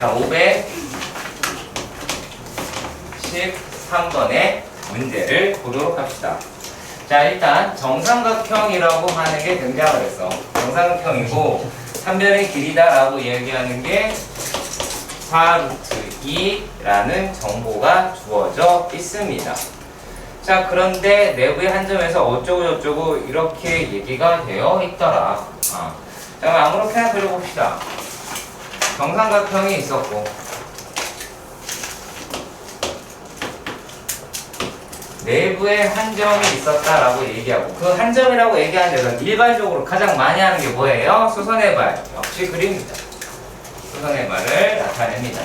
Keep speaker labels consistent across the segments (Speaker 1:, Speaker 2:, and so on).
Speaker 1: 자, 513번의 문제를 보도록 합시다. 자, 일단 정삼각형이라고 하는 게 등장을 했어. 정삼각형이고 삼변의 길이다라고 얘기하는 게 4√2라는 정보가 주어져 있습니다. 자, 그런데 내부의 한 점에서 어쩌고저쩌고 이렇게 얘기가 되어 있더라. 자, 아무렇게나 그려봅시다. 정삼각형이 있었고 내부에 한 점이 있었다라고 얘기하고 그 한 점이라고 얘기하는 데서 일반적으로 가장 많이 하는 게 뭐예요? 수선의 발, 역시 그림입니다. 수선의 발을 나타냅니다.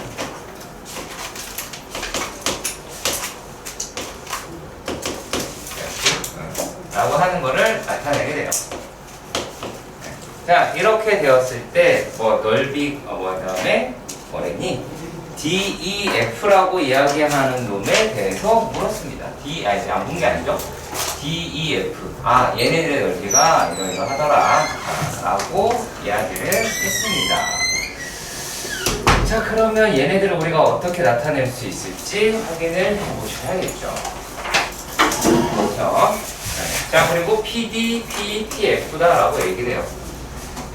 Speaker 1: 라고 하는 거를 나타내게 돼요. 자, 이렇게 되었을 때, 넓이, 그다음에, 뭐랬니? DEF라고 이야기하는 놈에 대해서 물었습니다. 안 본 게 아니죠? DEF. 얘네들의 넓이가 이러이러하더라. 라고 이야기를 했습니다. 자, 그러면 얘네들을 우리가 어떻게 나타낼 수 있을지 확인을 해보셔야겠죠. 그렇죠? 자, 그리고 PD, PTF다라고 얘기를 해요.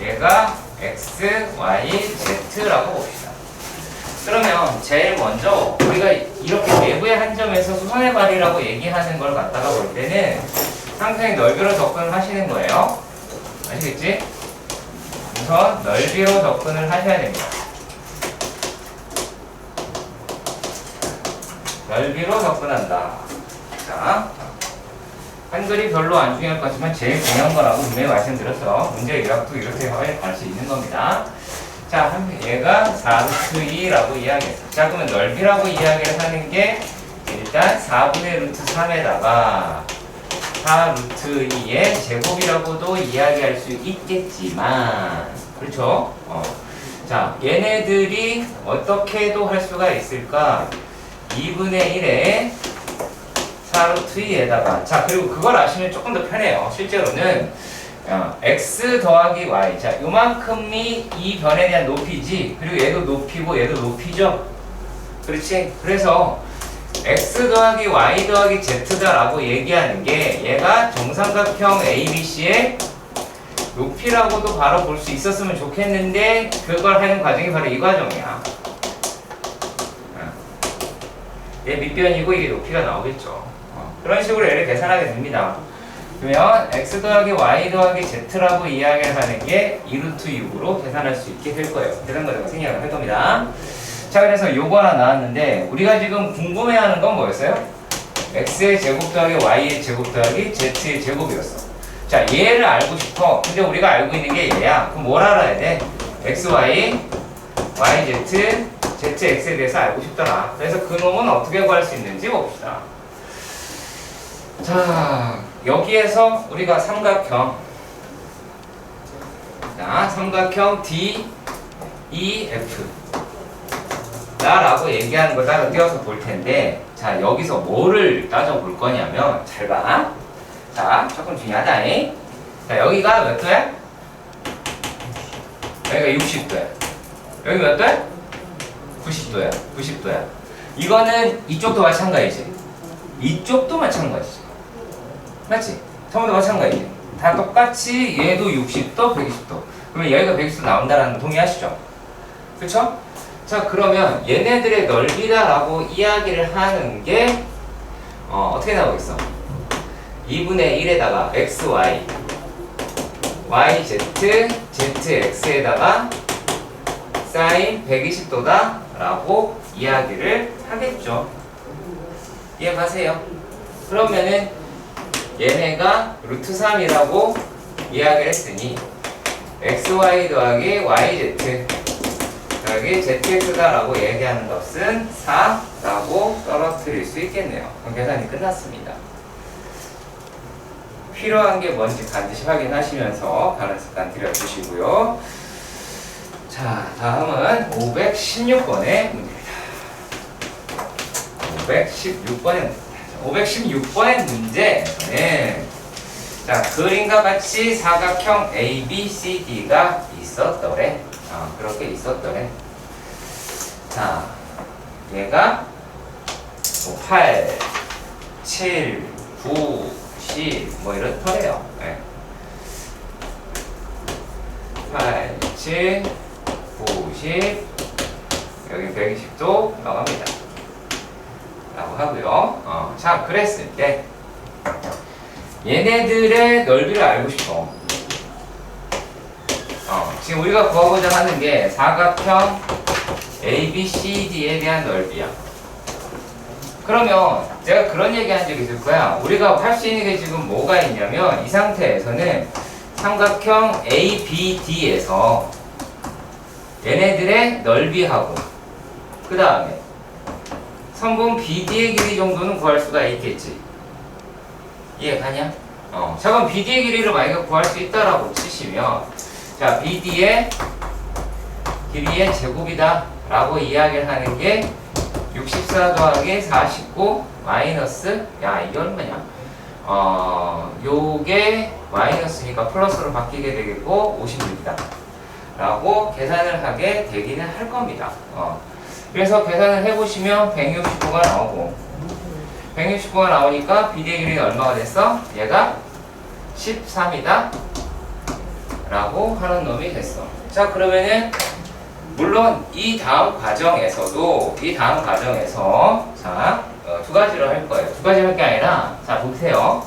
Speaker 1: 얘가 X, Y, Z라고 봅시다. 그러면 제일 먼저 우리가 이렇게 내부의 한 점에서 수선의 발이라고 얘기하는 걸 갖다가 볼 때는 상당히 넓이로 접근을 하시는 거예요. 아시겠지? 우선 넓이로 접근을 하셔야 됩니다. 넓이로 접근한다. 자, 한글이 별로 안 중요할 것 같지만 제일 중요한 거라고 분명히 말씀드렸어. 문제 요약도 이렇게 할 수 있는 겁니다. 자, 얘가 4√2라고 이야기했어. 자, 그러면 넓이라고 이야기를 하는 게 일단 4분의 루트 3에다가 4√2의 제곱이라고도 이야기할 수 있겠지만, 그렇죠? 자, 얘네들이 어떻게도 할 수가 있을까? 2분의 1에 4√2에다가 자, 그리고 그걸 아시면 조금 더 편해요. 실제로는 x 더하기 y. 자, 요만큼이 이 변에 대한 높이지. 그리고 얘도 높이고 얘도 높이죠. 그렇지? 그래서 x 더하기 y 더하기 z다라고 얘기하는 게 얘가 정삼각형 ABC의 높이라고도 바로 볼 수 있었으면 좋겠는데 그걸 하는 과정이 바로 이 과정이야. 얘 밑변이고 이게 높이가 나오겠죠. 그런 식으로 얘를 계산하게 됩니다. 그러면 x 더하기 y 더하기 z라고 이야기를 하는 게 2√6으로 계산할 수 있게 될 거예요. 계산 과정을 생략을 할 겁니다. 자, 그래서 요거 하나 나왔는데 우리가 지금 궁금해하는 건 뭐였어요? x의 제곱 더하기 y의 제곱 더하기 z의 제곱이었어. 자, 얘를 알고 싶어. 근데 우리가 알고 있는 게 얘야. 그럼 뭘 알아야 돼? x, y, y, z, z, x에 대해서 알고 싶더라. 그래서 그 놈은 어떻게 구할 수 있는지 봅시다. 자, 여기에서 우리가 삼각형 DEF 라고 얘기하는 걸 따로 띄워서 볼 텐데, 자, 여기서 뭐를 따져볼 거냐면, 잘 봐. 자, 조금 중요하다잉. 자, 여기가 몇 도야? 여기가 60도야. 여기 몇 도야? 90도야. 90도야. 이거는 이쪽도 마찬가지지. 이쪽도 마찬가지지. 맞지? 처음부터 마찬가지지. 다 똑같이 얘도 60도, 120도. 그러면 여기가 120도 나온다는 거 동의하시죠? 그쵸? 자, 그러면 얘네들의 넓이다라고 이야기를 하는 게 어떻게 나오겠어? 2분의 1에다가 x, y, y, z, z, x에다가 sin 120도다 라고 이야기를 하겠죠. 이해가세요? 그러면은 얘네가 루트 3이라고 이야기를 했으니 xy 더하기 yz 더하기 zx다라고 얘기하는 것은 4라고 떨어뜨릴 수 있겠네요. 그럼 계산이 끝났습니다. 필요한 게 뭔지 반드시 확인하시면서 바른 습관 들여주시고요. 자, 다음은 516번의 문제입니다. 516번의 문제는 자, 그림과 같이 사각형 ABCD가 있었더래. 그렇게 있었더래. 자, 얘가 8, 7, 9, 10, 뭐 이렇더래요. 네. 8, 7, 9, 10, 여기 120도 나갑니다. 라고 하고요. 자, 그랬을 때 얘네들의 넓이를 알고 싶어. 지금 우리가 구하고자 하는 게 사각형 ABCD에 대한 넓이야. 그러면 제가 그런 얘기 한 적이 있을 거야. 우리가 할 수 있는 게 지금 뭐가 있냐면 이 상태에서는 삼각형 ABD에서 얘네들의 넓이하고 그 다음에 선분 BD의 길이 정도는 구할 수가 있겠지. 이해가냐? 잠깐 BD의 길이를 만약에 구할 수 있다라고 치시면 자, BD의 길이의 제곱이다 라고 이야기를 하는 게 64 더하기 49 마이너스 야 이게 얼마냐? 요게 마이너스니까 플러스로 바뀌게 되겠고 56이다 라고 계산을 하게 되기는 할 겁니다. 그래서 계산을 해보시면 169가 나오고 169가 나오니까 BD의 길이는 얼마가 됐어? 얘가 13이다 라고 하는 놈이 됐어. 자, 그러면은 물론 이 다음 과정에서 자, 두 가지로 할 거예요. 두 가지로 할 게 아니라 자, 보세요.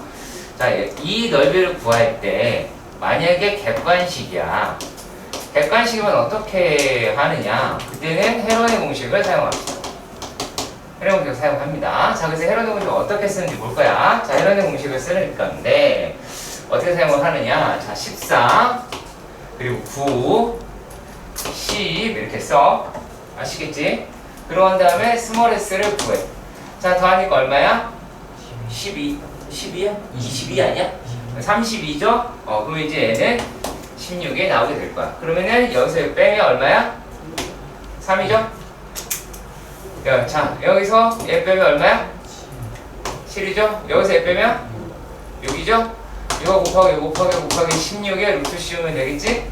Speaker 1: 자, 이 넓이를 구할 때 만약에 객관식이야. 객관식이면 어떻게 하느냐? 그때는 헤론의 공식을 사용합니다. 헤론의 공식을 사용합니다. 자, 그래서 헤론의 공식을 어떻게 쓰는지 볼 거야. 자, 헤론의 공식을 쓰는 건데 어떻게 사용을 하느냐? 자, 14 그리고 9 10 이렇게 써. 아시겠지? 그러고 다음에 스몰 s를 구해. 자, 더하니까 얼마야? 12 12야? 22 아니야? 32죠? 그럼 이제 얘는 16에 나오게 될 거야. 그러면은 여기서 빼면 얼마야? 3이죠? 자, 여기서 얘 빼면 얼마야? 7이죠? 여기서 얘 빼면 6이죠? 이거 곱하기 16에 루트 씌우면 되겠지?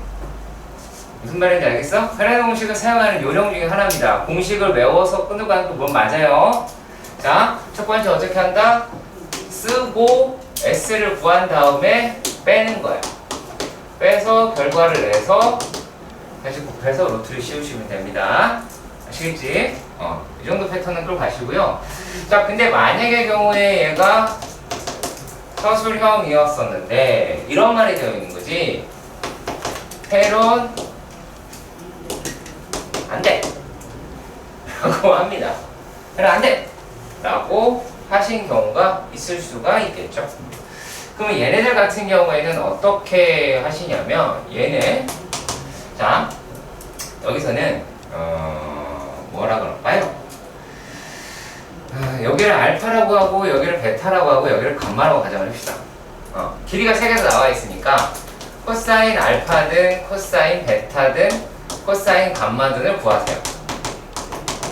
Speaker 1: 무슨 말인지 알겠어? 헤론의 공식을 사용하는 요령 중에 하나입니다. 공식을 외워서 끊고 하는 건 맞아요. 자, 첫 번째 어떻게 한다? 쓰고 S를 구한 다음에 빼는 거야. 빼서 결과를 내서 다시 곱해서 루트를 씌우시면 됩니다. 아시겠지? 이 정도 패턴은 끌고 가시고요. 자, 근데 만약의 경우에 얘가 서술형이었었는데 이런 말이 되어 있는 거지. 헤론 안 돼! 라고 합니다. 헤론 안 돼! 라고 하신 경우가 있을 수가 있겠죠. 그럼 얘네들 같은 경우에는 어떻게 하시냐면 얘는 자 여기서는 뭐라 그럴까요? 여기를 알파라고 하고 여기를 베타라고 하고 여기를 감마라고 가정을 합시다. 길이가 3개로 나와 있으니까 코사인 알파든 코사인 베타든 코사인 감마든을 구하세요.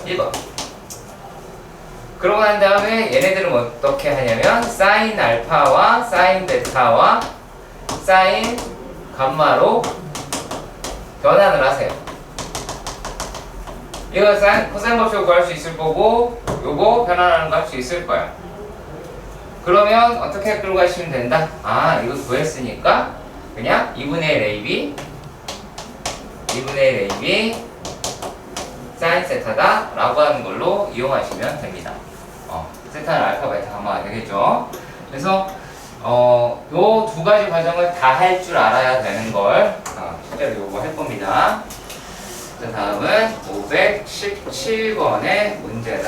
Speaker 1: 1번. 그러고 난 다음에 얘네들은 어떻게 하냐면 사인 알파와 사인 베타와 사인 감마로 변환을 하세요. 이거 코사인 법칙을 구할 수 있을 거고 요거 변환하는 거 할 수 있을 거야. 그러면 어떻게 끌고 가시면 된다? 이거 구했으니까 그냥 2분의 1 AB 2분의 1 AB 사인 세타다 라고 하는 걸로 이용하시면 됩니다. 세타는 알파, 베타, 감마가 되겠죠. 그래서 요 두 가지 과정을 다 할 줄 알아야 되는 걸 실제로 요거 할 겁니다. 자, 다음은 517번의 문제다.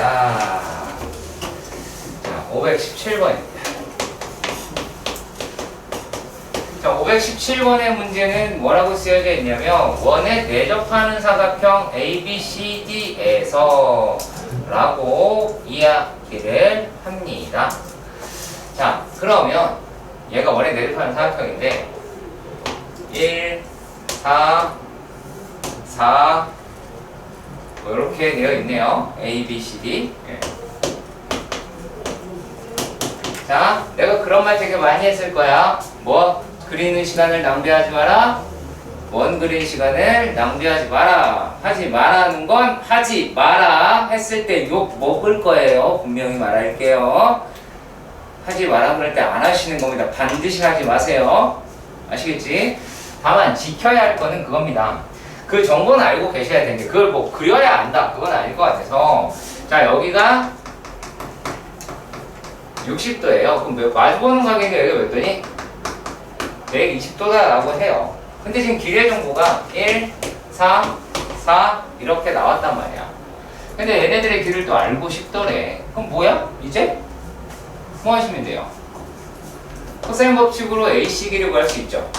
Speaker 1: 자, 517번입니다. 자, 517번의 문제는 뭐라고 쓰여져 있냐면 원에 내접하는 사각형 ABCD에서 라고 이야기를 합니다. 자, 그러면 얘가 원에 내접하는 사각형인데 1, 4, 4 뭐 이렇게 되어 있네요. A, B, C, D. 자, 내가 그런 말 되게 많이 했을 거야. 뭐 그리는 시간을 낭비하지 마라. 먼 그린 시간을 낭비하지 마라. 하지 마라는 건 하지 마라 했을 때 욕 먹을 거예요. 분명히 말할게요. 하지 마라 그럴 때 안 하시는 겁니다. 반드시 하지 마세요. 아시겠지? 다만 지켜야 할 거는 그겁니다. 그 정보는 알고 계셔야 되는데 그걸 뭐 그려야 안다 그건 아닐 것 같아서 자 여기가 60도예요. 그럼 마주보는 가격이 여기가 몇 도니? 120도다 라고 해요. 근데 지금 길의 정보가 1, 4, 4 이렇게 나왔단 말이야. 근데 얘네들의 길을 또 알고 싶더래. 그럼 뭐야? 이제? 뭐 하시면 돼요? 코사인 법칙으로 AC 길을 구할 수 있죠.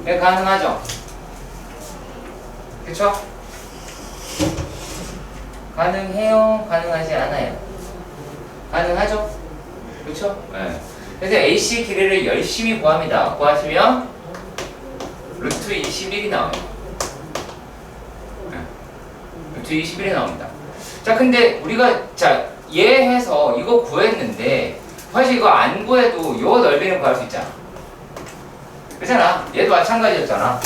Speaker 1: 네, 가능하죠? 그쵸? 가능해요? 가능하지 않아요? 가능하죠? 그쵸? 네. 그래서 AC 길이를 열심히 구합니다. 구하시면 루트 21이 나와요. 네. 루트 21이 나옵니다. 자, 근데 우리가 얘 해서 이거 구했는데 사실 이거 안 구해도 요 넓이는 구할 수 있잖아. 그렇잖아. 얘도 마찬가지였잖아.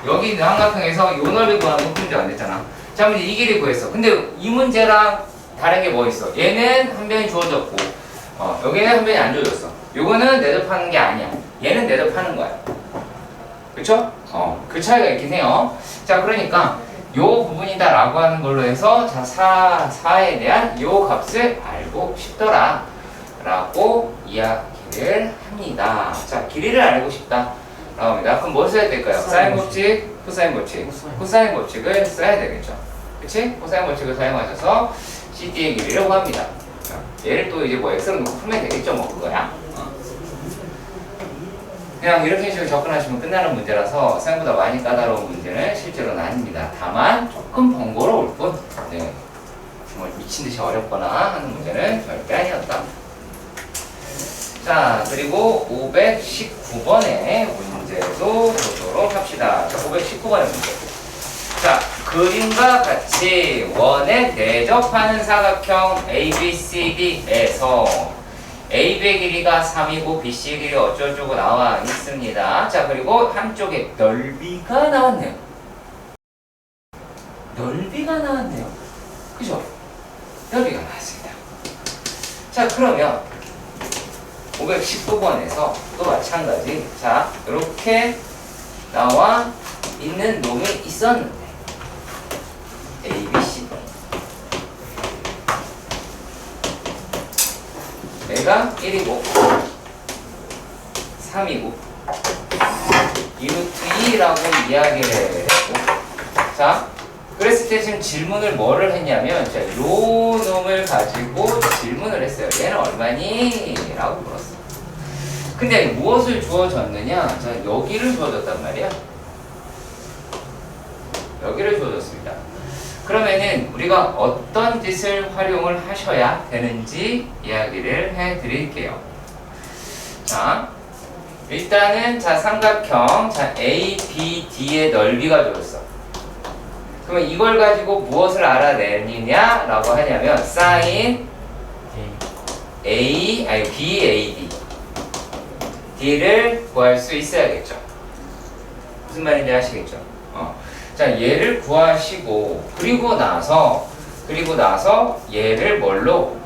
Speaker 1: 여기 있는 삼각형에서 요 넓이 구하는 건 문제가 안 됐잖아. 자, 이제 이 길이 구했어. 근데 이 문제랑 다른 게 뭐 있어? 얘는 한 변이 주어졌고, 여기는 한 변이 안 주어졌어. 요거는 내접하는 게 아니야. 얘는 내접하는 거야. 그쵸? 그 차이가 있긴 해요. 자, 그러니까 요 부분이다 라고 하는 걸로 해서 자, 4에 대한 요 값을 알고 싶더라 라고 이야기를 합니다. 자, 길이를 알고 싶다 라고 합니다. 그럼 뭘 써야 될까요? 사인 법칙, 코사인 법칙. 코사인 법칙을 써야 되겠죠. 그치? 코사인 법칙을 사용하셔서 CD의 길이를 구합니다. 얘를 또 이제 뭐 X로 놓고 풀면 되겠죠, 뭐 그거야. 그냥 이렇게 식으로 접근하시면 끝나는 문제라서 생각보다 많이 까다로운 문제는 실제로는 아닙니다. 다만 조금 번거로울 뿐, 네, 정말 미친듯이 어렵거나 하는 문제는 절대 아니었다. 자, 그리고 519번의 문제도 보도록 합시다. 자, 519번의 문제. 자, 그림과 같이 원에 대접하는 사각형 ABCD에서 AB의 길이가 3이고 BC의 길이 어쩌고저쩌고 나와 있습니다. 자, 그리고 한쪽에 넓이가 나왔네요. 넓이가 나왔네요. 그죠? 넓이가 나왔습니다. 자, 그러면 519번에서 또 마찬가지. 자, 이렇게 나와 있는 놈이 있었는데 ABC 얘가 1이고 3이고 2루트2라고 이야기를 했고 자 그랬을 때 지금 질문을 뭐를 했냐면 자, 요 놈을 가지고 질문을 했어요. 얘는 얼마니? 라고 물었어. 근데 무엇을 주어졌느냐? 자, 여기를 주어졌단 말이야. 여기를 주어졌습니다. 그러면은 우리가 어떤 짓을 활용을 하셔야 되는지 이야기를 해 드릴게요. 자, 일단은 자, 삼각형 자, ABD의 넓이가 주어졌어. 그러면 이걸 가지고 무엇을 알아내느냐 라고 하냐면 sin BAD D를 구할 수 있어야겠죠. 무슨 말인지 아시겠죠? 자, 얘를 구하시고 그리고 나서 얘를 뭘로?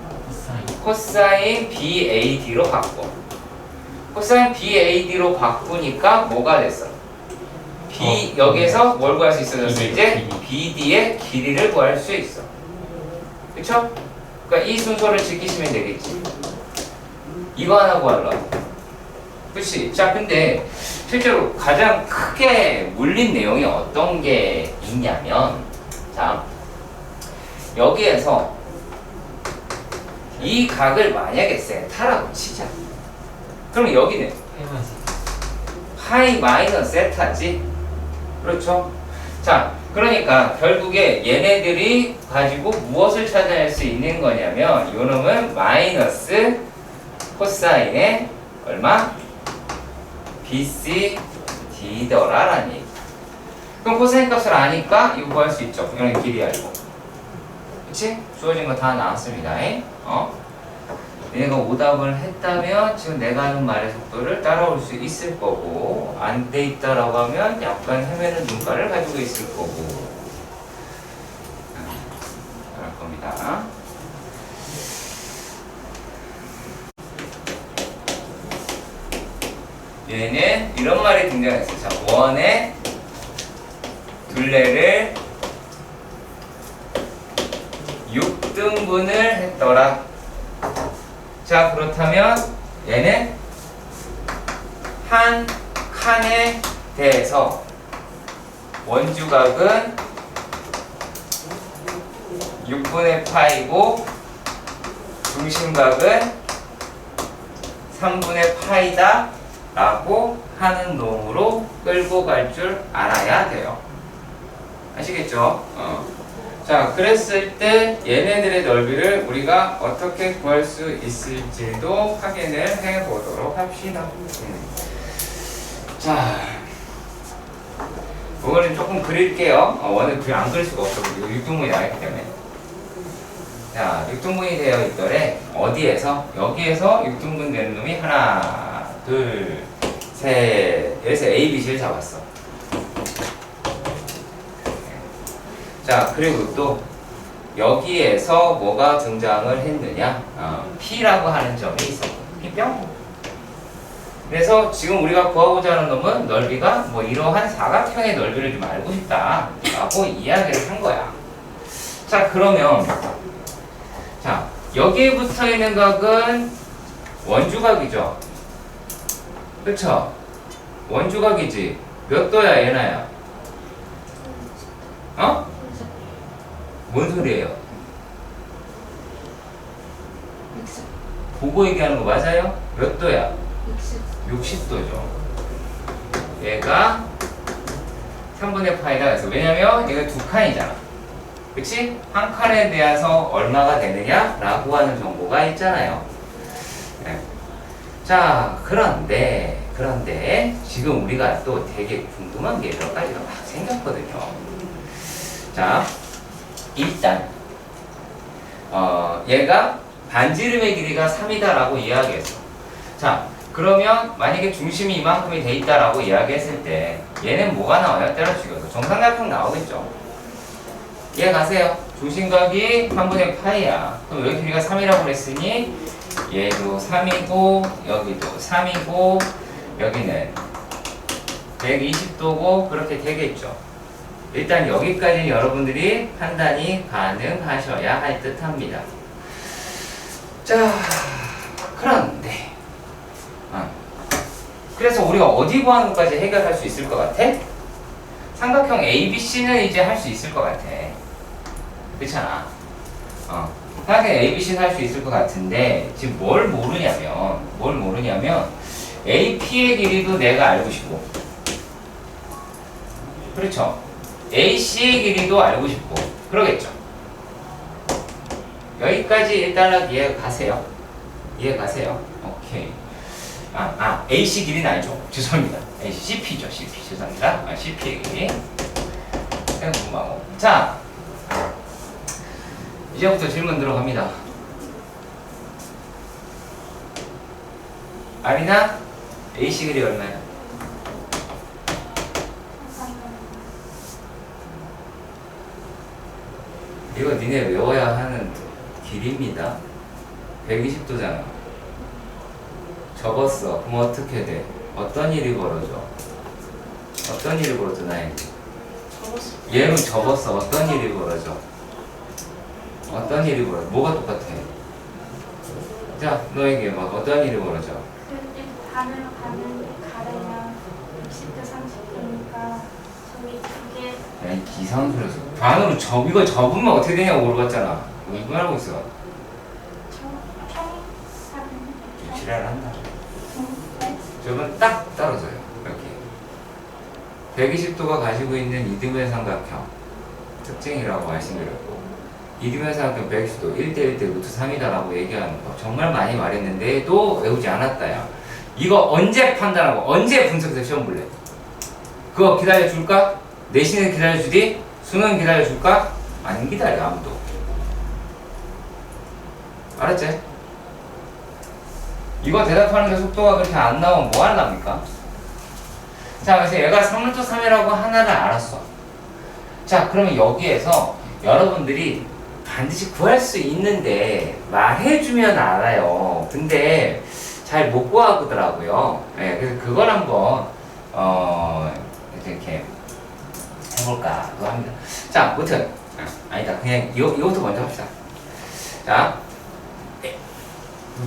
Speaker 1: 코사인 BAD로 바꿔. 코사인 BAD로 바꾸니까 뭐가 됐어? 여기에서 뭘 구할 수 있어졌어? 이제 BD의 길이를 구할 수 있어. 그쵸? 그러니까 이 순서를 지키시면 되겠지. 이거 하나 구하려고. 그치? 자, 근데 실제로 가장 크게 물린 내용이 어떤 게 있냐면 자, 여기에서 이 각을 만약에 세타라고 치자. 그럼 여기는 파이 마이너스 세타지. 그렇죠? 자, 그러니까 결국에 얘네들이 가지고 무엇을 찾아낼 수 있는 거냐면 요 놈은 마이너스 코사인의 얼마? BCD더라라는 얘기. 그럼 코사인 값을 아니까 이거 구할 수 있죠. 이거는 길이 알고. 그치? 주어진 거 다 나왔습니다. 얘가 오답을 했다면 지금 내가 하는 말의 속도를 따라올 수 있을 거고, 안 돼 있다라고 하면 약간 헤매는 눈가를 가지고 있을 거고 그럴 겁니다. 얘는 이런 말이 등장했어요. 자, 원의 둘레를 6등분을 했더라. 자, 그렇다면 얘는 한 칸에 대해서 원주각은 6분의 파이고 중심각은 3분의 파이다 라고 하는 놈으로 끌고 갈 줄 알아야 돼요. 아시겠죠? 자, 그랬을 때 얘네들의 넓이를 우리가 어떻게 구할 수 있을지도 확인을 해 보도록 합시다. 자, 오늘은 조금 그릴게요. 오늘 안 그릴 수가 없어. 이거 육등분이 나왔기 때문에. 자, 육등분이 되어 있더래. 어디에서? 여기에서 육등분 되는 놈이 하나, 둘, 셋. 여기서 A, B, C를 잡았어. 자, 그리고 또 여기에서 뭐가 등장을 했느냐? P라고 하는 점이 있었고, P병. 그래서 지금 우리가 구하고자 하는 놈은 넓이가 뭐 이러한 사각형의 넓이를 좀 알고 싶다라고 이야기를 한 거야. 자, 그러면 자, 여기에 붙어 있는 각은 원주각이죠. 그쵸? 원주각이지. 몇 도야, 얘나야? 어? 뭔 소리예요? 보고 얘기하는 거 맞아요? 몇 도야? 60도죠. 얘가 3분의 파이다. 그래서 왜냐면 얘가 두 칸이잖아. 그치? 한 칸에 대해서 얼마가 되느냐? 라고 하는 정보가 있잖아요. 네. 자, 그런데 지금 우리가 또 되게 궁금한 게 몇 가지가 막 생겼거든요. 자, 일단 얘가 반지름의 길이가 3이다 라고 이야기했어. 자, 그러면 만약에 중심이 이만큼이 돼 있다라고 이야기했을 때 얘는 뭐가 나와요? 때려 죽여서 정삼각형 나오겠죠. 얘 가세요. 중심각이 3분의 파이야. 그럼 여기 길이가 3이라고 그랬으니 얘도 3이고 여기도 3이고 여기는 120도고 그렇게 되겠죠. 일단 여기까지 여러분들이 판단이 가능하셔야 할 듯합니다. 자, 그런데 그래서 우리가 어디 구하는 것까지 해결할 수 있을 것 같아? 삼각형 ABC는 이제 할 수 있을 것 같아. 그렇잖아. 삼각형 ABC는 할 수 있을 것 같은데 지금 뭘 모르냐면 AP의 길이도 내가 알고 싶고, 그렇죠? AC의 길이도 알고 싶고 그러겠죠. 여기까지 일단 이해 가세요. 오케이. AC 길이는 알죠? 죄송합니다. CP죠. CP. 죄송합니다. CP의 길이. 궁금하고. 자, 이제부터 질문 들어갑니다. 아리나, AC 길이 얼마야? 이거 니네 외워야 하는 길입니다. 120도잖아. 접었어. 그럼 어떻게 돼? 어떤 일이 벌어져? 나에게? 얘는 접었어. 어떤 일이 벌어져? 뭐가 똑같아? 자, 너에게 막 어떤 일이 벌어져?
Speaker 2: 반으로 가르면 60도 30도니까 저기 두 개.
Speaker 1: 야, 이상한 소리 했어. 반으로 이거 접으면 어떻게 되냐고 물어봤잖아. 뭐 하고 있어? 지랄한다. 저건 딱 떨어져요. 여기 120도가 가지고 있는 이등변 삼각형 특징이라고 말씀드렸고, 이등변 삼각형 120도 1대1 대 루트 3이다라고 얘기하는 거 정말 많이 말했는데도 외우지 않았다야. 이거 언제 판단하고 언제 분석해서 시험 볼래? 그거 기다려줄까? 내신은 기다려주디? 수능 기다려줄까? 안 기다려 아무도. 알았지? 이거 대답하는데 속도가 그렇게 안 나오면 뭐 하려합니까? 자, 그래서 얘가 3루트 3이라고 하나를 알았어. 자, 그러면 여기에서 여러분들이 반드시 구할 수 있는데 말해주면 알아요. 근데 잘 못 구하더라고요. 네, 그래서 그걸 한번 이렇게 해볼까 합니다. 자, 무튼 아니다. 그냥 이것도 먼저 합시다. 자,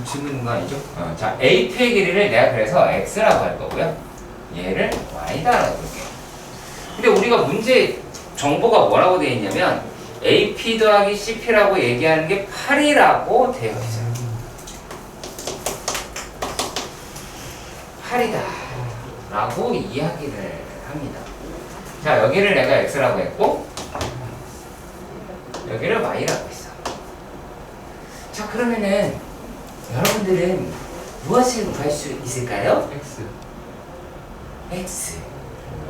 Speaker 1: 질문 있는 거 아니죠? 자, AP의 길이를 내가 그래서 X라고 할 거고요. 얘를 Y다라고 볼게요. 근데 우리가 문제 정보가 뭐라고 되어 있냐면 AP 더하기 CP라고 얘기하는 게 8이라고 되어 있어요. 8이다 라고 이야기를 합니다. 자, 여기를 내가 X라고 했고 여기를 Y라고 했어. 자, 그러면은 여러분들은 무엇을 구할 수 있을까요? X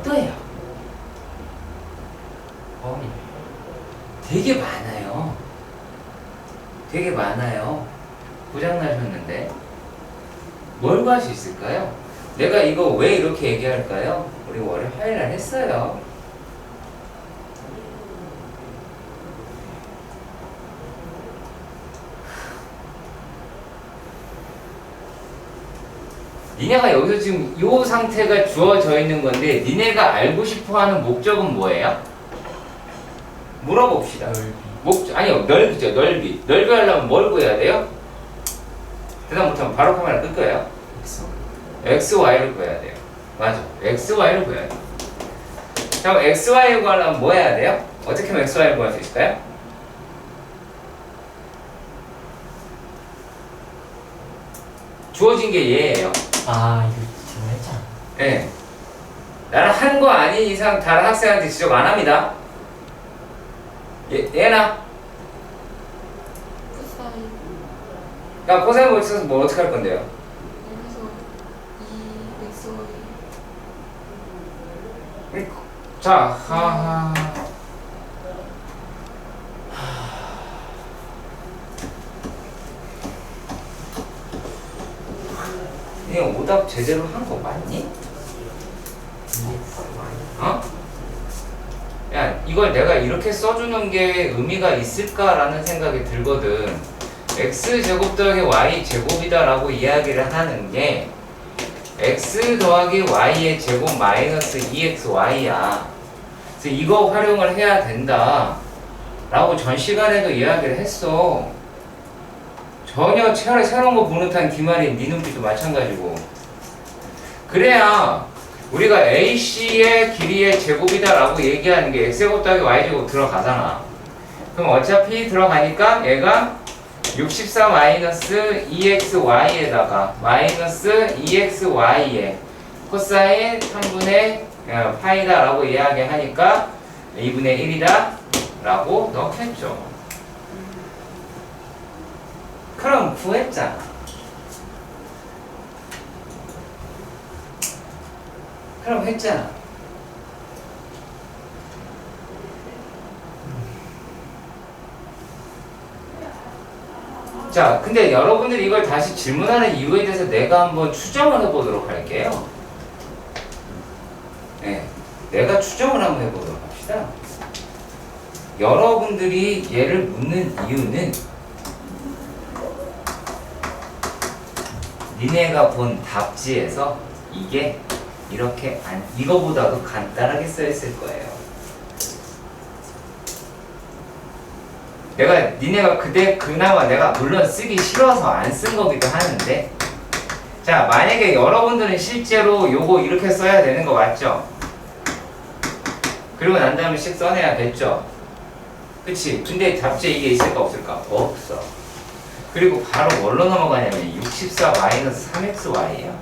Speaker 1: 또요. 되게 많아요. 되게 많아요. 고장나셨는데 뭘 구할 수 있을까요? 내가 이거 왜 이렇게 얘기할까요? 우리 월요일 화요일날 했어요. 니네가 여기서 지금 이 상태가 주어져 있는 건데 니네가 알고 싶어하는 목적은 뭐예요? 물어봅시다. 아니요, 넓이죠. 넓이 하려면 뭘 구해야 돼요? 대답 못하면 바로 카메라 끌 거예요. X, Y를 구해야 돼요. 맞아, X, Y를 구해야 돼요. 자, 그럼 X, Y를 구하려면 뭐 해야 돼요? 어떻게 하면 X, Y를 구할 수 있을까요? 주어진 게 얘예요.
Speaker 3: 아, 이거 지금 했잖아.
Speaker 1: 네. 나는 한 거 아닌 이상 다른 학생한테 지적 안 합니다. 얘나?
Speaker 4: 코사인
Speaker 1: 야, 코사인 뭐 있어서 뭐 어떻게 할 건데요?
Speaker 4: 여기서 2xy
Speaker 1: 자, 하하. 이 오답 제대로 한 거 맞니? 어? 야, 이걸 내가 이렇게 써주는 게 의미가 있을까라는 생각이 들거든. X제곱 더하기 Y제곱이다 라고 이야기를 하는 게 X 더하기 Y의 제곱 마이너스 2XY야. 그래서 이거 활용을 해야 된다 라고 전 시간에도 이야기를 했어. 전혀 새로운 거 보는 듯한 기말인 네 눈빛도 마찬가지고. 그래야 우리가 AC의 길이의 제곱이다 라고 얘기하는 게 X제곱 더하기 Y제곱 들어가잖아. 그럼 어차피 들어가니까 얘가 64 마이너스 2XY에다가 마이너스 2XY에 코사인 3분의 파이다 라고 이야기하니까 2분의 1이다 라고 넣겠죠. 그럼 구했잖아. 그럼 했잖아. 자, 근데 여러분들이 이걸 다시 질문하는 이유에 대해서 내가 한번 추정을 해보도록 할게요. 네, 내가 추정을 한번 해보도록 합시다. 여러분들이 얘를 묻는 이유는 니네가 본 답지에서 이게 이렇게 이거보다도 간단하게 써있을 거예요. 니네가 그나마 내가 물론 쓰기 싫어서 안 쓴 거기도 하는데, 자, 만약에 여러분들은 실제로 요거 이렇게 써야 되는 거 맞죠? 그리고 난 다음에 씩 써내야겠죠? 그치? 근데 답지에 이게 있을까 없을까? 없어. 그리고 바로 뭘로 넘어가냐면 64 마이너스 3xy야.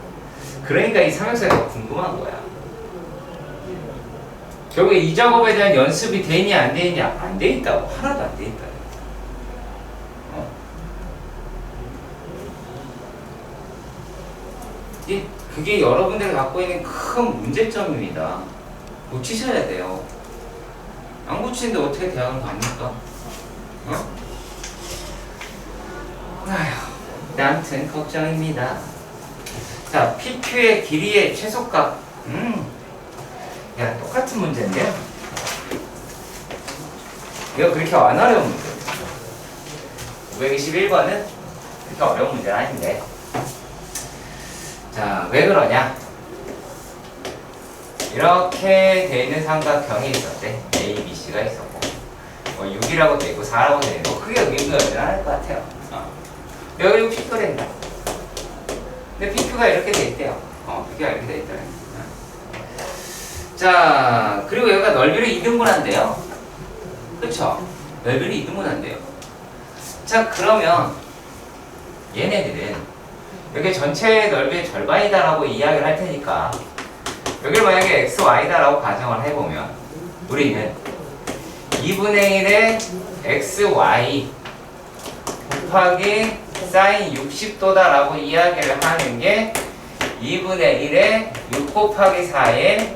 Speaker 1: 그러니까 이 3x가 궁금한 거야. 결국에 이 작업에 대한 연습이 돼 있냐 안 돼 있냐? 안 돼 있다고. 하나도 안 돼 있다. 그게 여러분들이 갖고 있는 큰 문제점입니다. 고치셔야 돼요. 안 고치는데 어떻게 대학을 갑니까? 아휴, 아무튼 걱정입니다. 자, PQ의 길이의 최소값. 야, 똑같은 문제인데요. 이거 그렇게 안 어려운 문제. 521번은 그렇게 어려운 문제는 아닌데. 자, 왜 그러냐? 이렇게 돼 있는 삼각형이 있었대. A, B, C가 있었고, 뭐 6이라고 돼 있고 4라고 돼 있고, 크게 의미가 안 할 것 같아요. 여기 60도래입니다. 근데 PQ가 이렇게 돼 있대요. PQ가 이렇게 돼 있더래. 자, 그리고 여기가 넓이를 2등분한대요. 그쵸? 넓이를 2등분한대요. 자, 그러면 얘네들은 여기 전체 넓이의 절반이다라고 이야기를 할 테니까 여기를 만약에 x, y다라고 가정을 해보면 우리는 2분의 1의 x, y 곱하기 사인 60도다라고 이야기를 하는 게 2분의 1의 6 곱하기 4의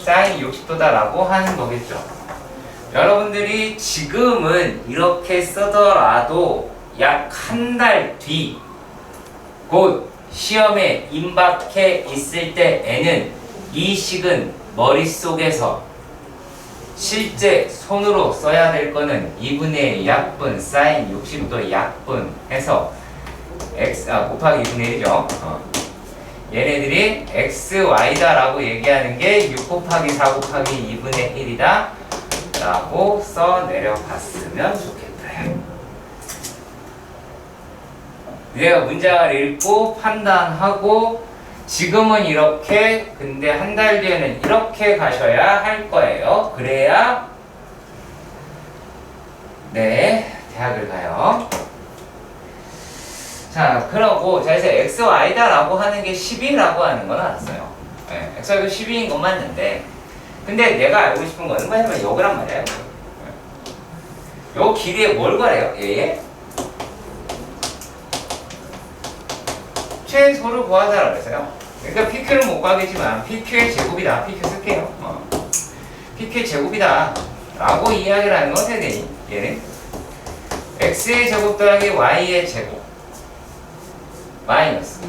Speaker 1: 사인 60도다라고 하는 거겠죠. 여러분들이 지금은 이렇게 쓰더라도 약 한 달 뒤 곧 시험에 임박해 있을 때에는 이 식은 머릿속에서 실제 손으로 써야 될 거는 2분의 약분 사인 60도 약분 해서 x 곱하기 2분의 1이죠. 얘네들이 x, y다 라고 얘기하는 게 6 곱하기 4 곱하기 2분의 1이다 라고 써 내려갔으면 좋겠다. 내가 문장을 읽고 판단하고 지금은 이렇게 근데 한 달 뒤에는 이렇게 가셔야 할 거예요. 그래야 네 대학을 가요. 자, 그러고 자 이제 x, y다 라고 하는 게 12라고 하는 건 알았어요. 네, x, y가 12인 건 맞는데 근데 내가 알고 싶은 거는 뭐냐면 요거란 말이에요. 요 길이에 뭘 구하래요? 얘 최소를 구하자라고 그랬어요. 그러니까 PQ는 못 구하겠지만 PQ의 제곱이다. PQ 쓸게요. PQ의 제곱이다 라고 이야기를 하는 건 세대니 얘는 x의 제곱 더하기 y의 제곱 마이너스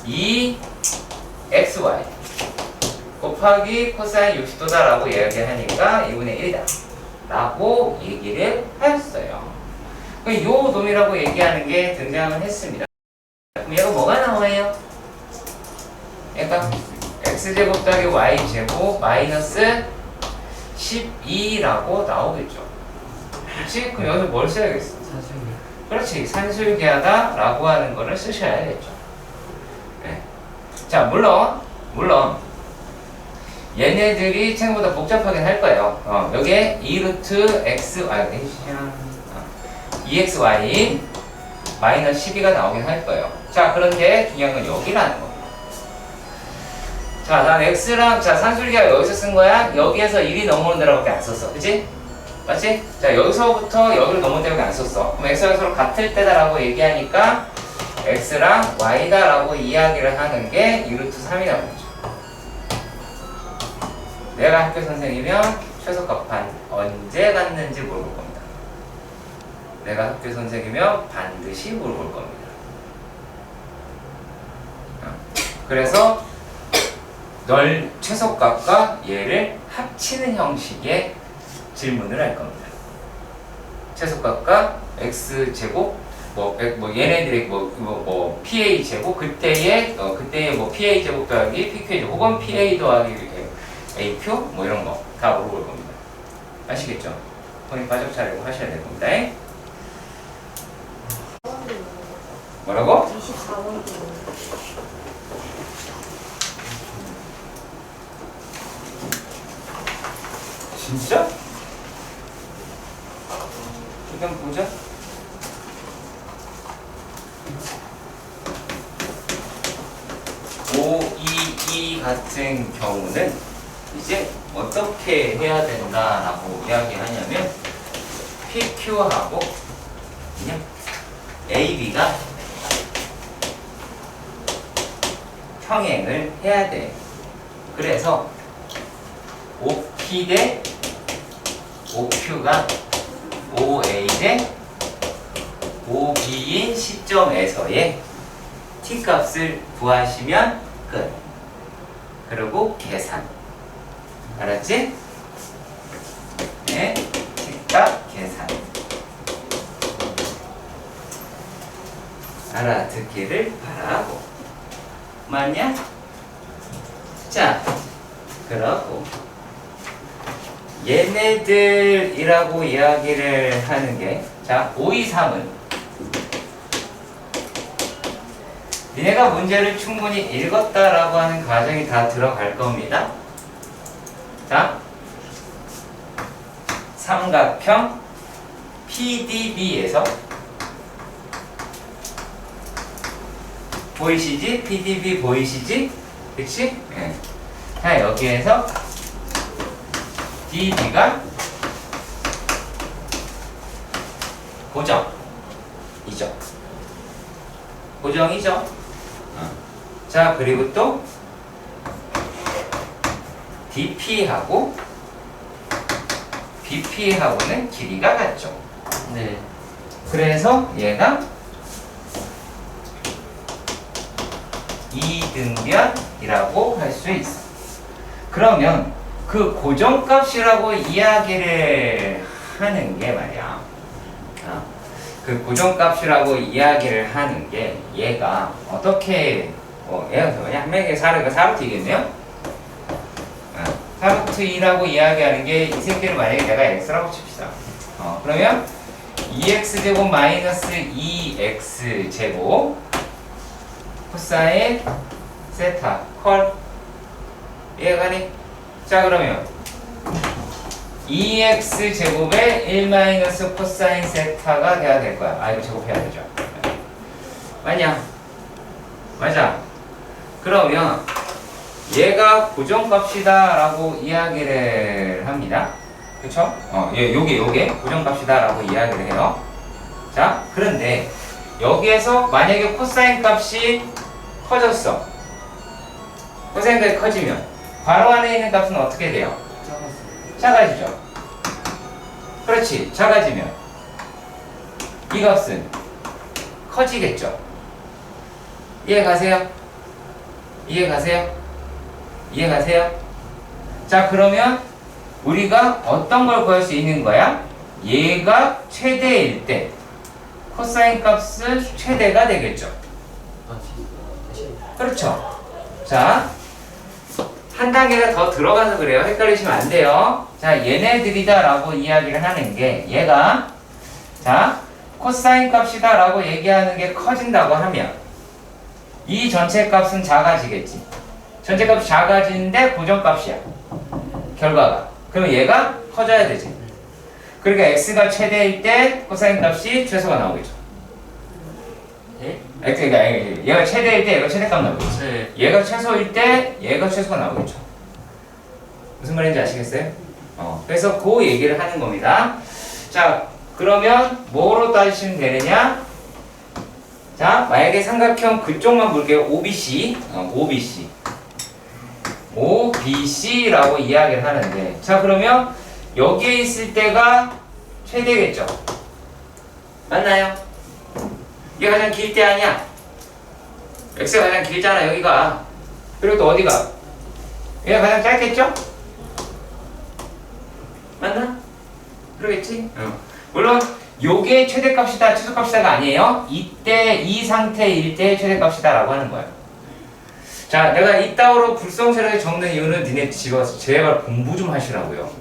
Speaker 1: 2xy 곱하기 코사인 60도다 라고 이야기하니까 2분의 1이다 라고 얘기를 하였어요. 이 놈이라고 얘기하는 게 등장을 했습니다. 그럼 얘가 뭐가 나와요? 얘가 x제곱 더하기 y제곱 마이너스 12라고 나오겠죠. 그렇지? 그럼 여기서 뭘 써야겠어?
Speaker 3: 사실은
Speaker 1: 그렇지. 산술기하다 라고 하는 거를 쓰셔야겠죠. 네. 자, 물론 얘네들이 생각보다 복잡하긴 할 거예요. 여기에 2루트 x, EXY 마이너스 12가 나오긴 할 거예요. 자, 그런데 중요한 건 여기라는 겁니다. 자, 난 x랑, 자, 산술기가 여기서 쓴 거야? 여기에서 1이 넘어오는 데라고밖에 안 썼어. 그치? 맞지? 자, 여기서부터 여기로 넘어오는 데밖에 안 썼어. 그럼 x랑 서로 같을 때다라고 얘기하니까 x랑 y다라고 이야기를 하는 게 2루트 3이 나오죠. 내가 학교 선생이면 최소값판 언제 갔는지 물어볼 겁니다. 내가 학교 선생이면 반드시 물어볼 겁니다. 그래서 최소값과 얘를 합치는 형식의 질문을 할 겁니다. 최소값과 x제곱 얘네들의 PA 제곱 그때의 뭐 PA 제곱 더하기 PQ 제곱 혹은 PA 더하기 AQ 뭐 이런 거 다 물어볼 겁니다. 아시겠죠? 손이 바짝 차리고 하셔야 될 겁니다. 뭐라고?
Speaker 2: 24번.
Speaker 1: 진짜? 일단 보자. 522 같은 경우는 이제 어떻게 해야 된다라고 이야기하냐면 PQ하고 그냥 AB가 평행을 해야 돼. 그래서 OP 대 OQ가 OA 대 OB인 시점에서의 t 값을 구하시면 끝. 그리고 계산. 알았지? 네, t 값 계산. 알아듣기를 바라고. 맞냐? 자, 그러고 얘네들이라고 이야기를 하는 게, 자, 5, 2, 3은 니네가 문제를 충분히 읽었다라고 하는 가정이 다 들어갈 겁니다. 자, 삼각형 PDB에서 보이시지? PDB 보이시지? 그치? 네. 자, 여기에서 DB가 고정이죠. 고정이죠. 자, 그리고 또 DP하고 BP하고는 길이가 같죠.
Speaker 3: 네.
Speaker 1: 그래서 얘가 이등변이라고 할 수 있어. 그러면 그 고정값이라고 이야기를 하는 게 말이야. 그 고정값이라고 이야기를 하는 게 얘가 어떻게 얘가 뭐냐? 한 명의 사루트이겠네요? 사루트 2라고 이야기하는 게 이 새끼를 만약에 내가 x라고 칩시다. 그러면 2x제곱 마이너스 2x제곱 코사인 세타 컬 이해가 가니? 자, 그러면 2x제곱에 1 마이너스 코사인 세타가 돼야 될 거야. 이거 제곱해야 되죠. 맞냐? 맞아. 그러면 얘가 고정값이다 라고 이야기를 합니다. 그쵸? 요게 고정값이다 라고 이야기를 해요. 자, 그런데 여기에서 만약에 코사인 값이 커졌어. 코사인 값이 커지면 괄호 안에 있는 값은 어떻게 돼요? 작아지죠. 그렇지. 작아지면 이 값은 커지겠죠. 이해가세요? 이해가세요? 이해가세요? 자, 그러면 우리가 어떤 걸 구할 수 있는 거야? 얘가 최대일 때 코사인 값은 최대가 되겠죠. 그렇죠. 자, 한 단계가 더 들어가서 그래요. 헷갈리시면 안 돼요. 자, 얘네들이다 라고 이야기를 하는 게 얘가 자, 코사인 값이다 라고 얘기하는 게 커진다고 하면 이 전체 값은 작아지겠지. 전체 값이 작아지는데 고정값이야. 결과가. 그러면 얘가 커져야 되지. 그러니까 x가 최대일 때 코사인 값이 최소가 나오겠죠.
Speaker 3: 네?
Speaker 1: 그러니까 얘가 최대일 때 얘가 최대값 나오겠죠.
Speaker 3: 네.
Speaker 1: 얘가 최소일 때 얘가 최소가 나오겠죠. 무슨 말인지 아시겠어요? 그래서 그 얘기를 하는 겁니다. 자, 그러면 뭐로 따지시면 되느냐? 자, 만약에 삼각형 그쪽만 볼게요. OBC. OBC라고 이야기를 하는데, 자, 그러면 여기에 있을 때가 최대겠죠. 맞나요? 이게 가장 길 때 아니야? x가 가장 길잖아, 여기가. 그리고 또 어디가? 얘가 가장 짧겠죠? 맞나? 그러겠지? 물론 요게 최대값이다, 최소값이다가 아니에요. 이때 이 상태일 때 최대값이다 라고 하는 거예요. 자, 내가 이따오로 불성실하게 적는 이유는 니네 집에 와서 제발 공부 좀 하시라고요.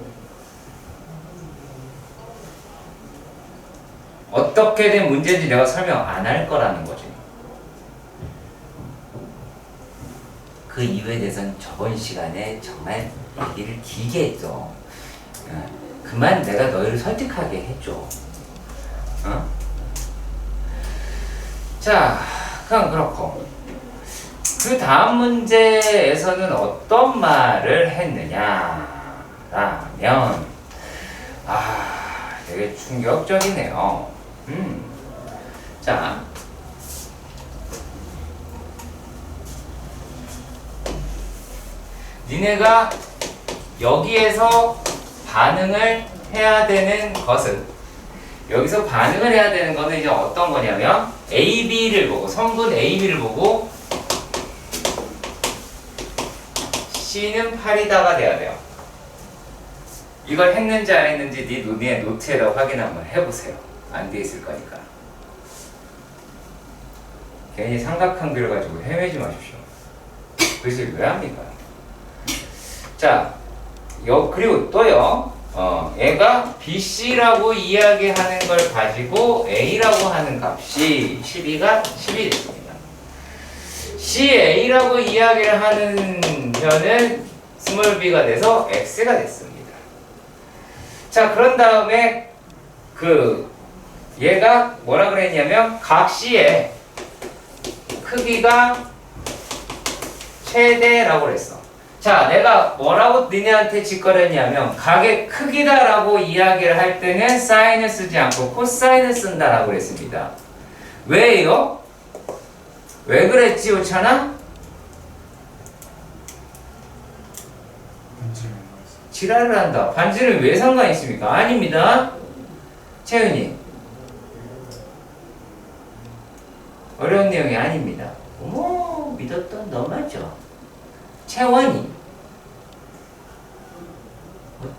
Speaker 1: 어떻게 된 문제인지 내가 설명 안 할 거라는 거지. 그 이유에 대해서는 저번 시간에 정말 얘기를 길게 했죠. 그만 내가 너희를 설득하게 해줘. 자, 그럼 그렇고 그 다음 문제에서는 어떤 말을 했느냐라면 되게 충격적이네요. 자, 니네가 여기에서 반응을 해야 되는 것은, 여기서 반응을 해야 되는 것은 이제 어떤 거냐면 AB를 보고 선분 AB를 보고 C는 8이다가 돼야 돼요. 이걸 했는지 안 했는지 네 노트에다 확인 한번 해보세요. 안 돼 있을 거니까. 괜히 삼각관계를 가지고 헤매지 마십시오. 그것을 왜 합니까? 자, 그리고 또요. 얘가 BC라고 이야기하는 걸 가지고 A라고 하는 값이 12가 10이 됐습니다. CA라고 이야기를 하는 면은 스몰 b가 돼서 X가 됐습니다. 자, 그런 다음에 얘가 뭐라 그랬냐면 각 C의 크기가 최대라고 그랬어. 자, 내가 뭐라고 니네한테 직거래했냐면 각의 크기다라고 이야기를 할 때는 사인을 쓰지 않고 코사인을 쓴다라고 그랬습니다. 왜요? 왜 그랬지, 오찬아? 지랄을 한다. 반지는 왜 상관이 있습니까? 아닙니다. 채은이. 어려운 내용이 아닙니다. 어머, 믿었던 너 맞죠? 채원이.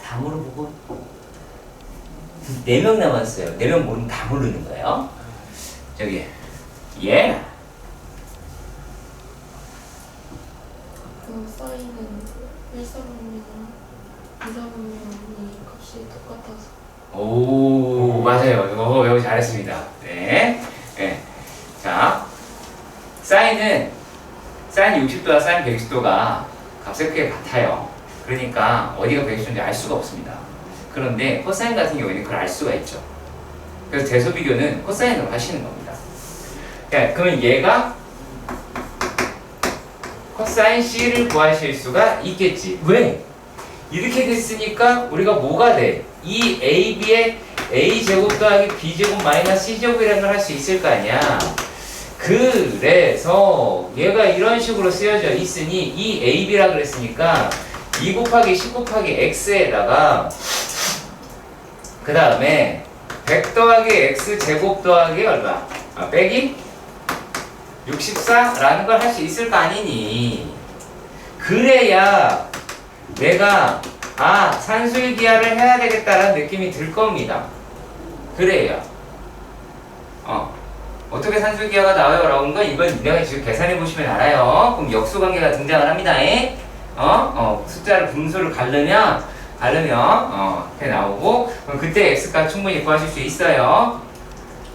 Speaker 1: 다 물어보고 4명 남았어요. 4명 모르면 다 모르는 거예요. 저기 예.
Speaker 4: 그 사인은 1사분면이랑 2사분면이 값이 똑같아서.
Speaker 1: 오, 맞아요. 이거 배우 잘했습니다. 네. 네. 자, 사인 60도와 사인 160도가 값의 크기가 같아요. 그러니까 어디가 160도인지 알 수가 없습니다. 그런데 코사인 같은 경우에는 그걸 알 수가 있죠. 그래서 대소 비교는 코사인으로 하시는 겁니다. 그러면 얘가 코사인 C를 구하실 수가 있겠지. 왜? 이렇게 됐으니까 우리가 뭐가 돼? 이 AB의 A제곱 더하기 B제곱 마이너스 C제곱이라는 걸 할 수 있을 거 아니야. 그래서 얘가 이런 식으로 쓰여져 있으니 이 AB라 그랬으니까 2 곱하기 10 곱하기 X에다가 그 다음에 100 더하기 X 제곱 더하기 얼마? 빼기 64라는 걸 할 수 있을 거 아니니. 그래야 내가 산술기하를 해야 되겠다라는 느낌이 들 겁니다. 그래야 어떻게 산술기하가 나와요? 라는 건 이건 내가 지금 계산해 보시면 알아요. 그럼 역수관계가 등장을 합니다. 숫자를 분수를 가르면 이렇게 나오고 그럼 그때 x값 충분히 구하실 수 있어요.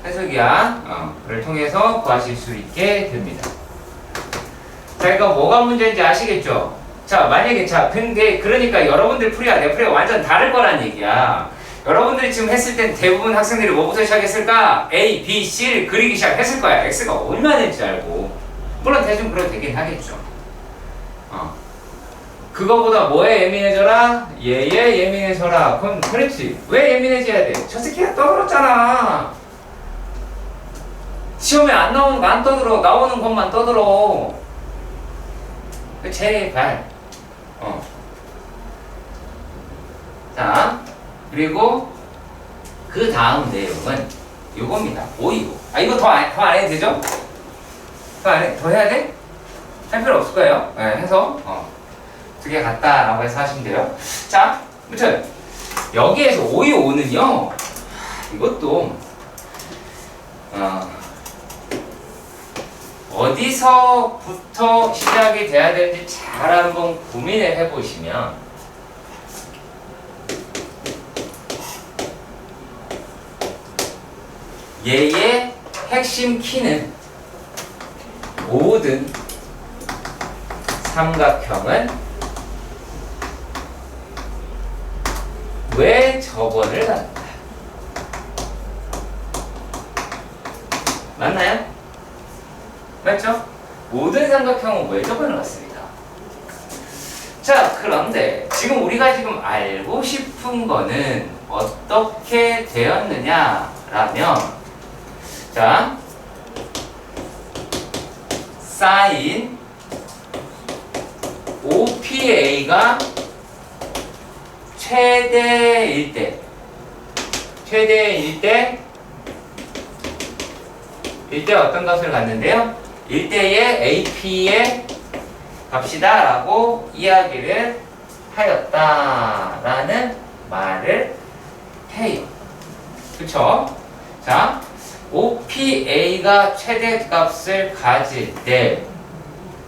Speaker 1: 산술기하를 통해서 구하실 수 있게 됩니다. 자, 이거 뭐가 문제인지 아시겠죠? 자, 만약에 근데 그러니까 여러분들 풀이와 내 풀이가 완전 다를 거란 얘기야. 여러분들이 지금 했을 땐 대부분 학생들이 뭐부터 시작했을까? A, B, C를 그리기 시작했을 거야. X가 얼마나 될지 알고. 물론 대충 그래도 되긴 하겠죠. 그거보다 뭐에 예민해져라? 얘에 예민해져라. 그럼 그렇지. 왜 예민해져야 돼? 저 새끼가 떠들었잖아. 시험에 안 나오는 거 안 떠들어. 나오는 것만 떠들어. 제발. 자, 그리고 그 다음 내용은 요겁니다. 오이고. 이거 더 안 해도 되죠? 더 해야 돼? 할 필요 없을 거예요. 네, 해서 2개 같다라고 해서 하시면 돼요. 자, 아무튼 여기에서 오이오는요. 이것도 어디서부터 시작이 돼야 되는지 잘 한번 고민을 해보시면 얘의 핵심 키는 모든 삼각형은 왜 저번을 갖는다. 맞나요? 맞죠? 모든 삼각형은 왜 저번을 갖습니다. 자, 그런데 지금 우리가 지금 알고 싶은 거는 어떻게 되었느냐라면 자, 사인 OPA가 최대일 때 일대 어떤 값을 갖는데요? 일대의 AP의 값이다 라고 이야기를 하였다라는 말을 해요. 그쵸? 자, OPA가 최대값을 가질 때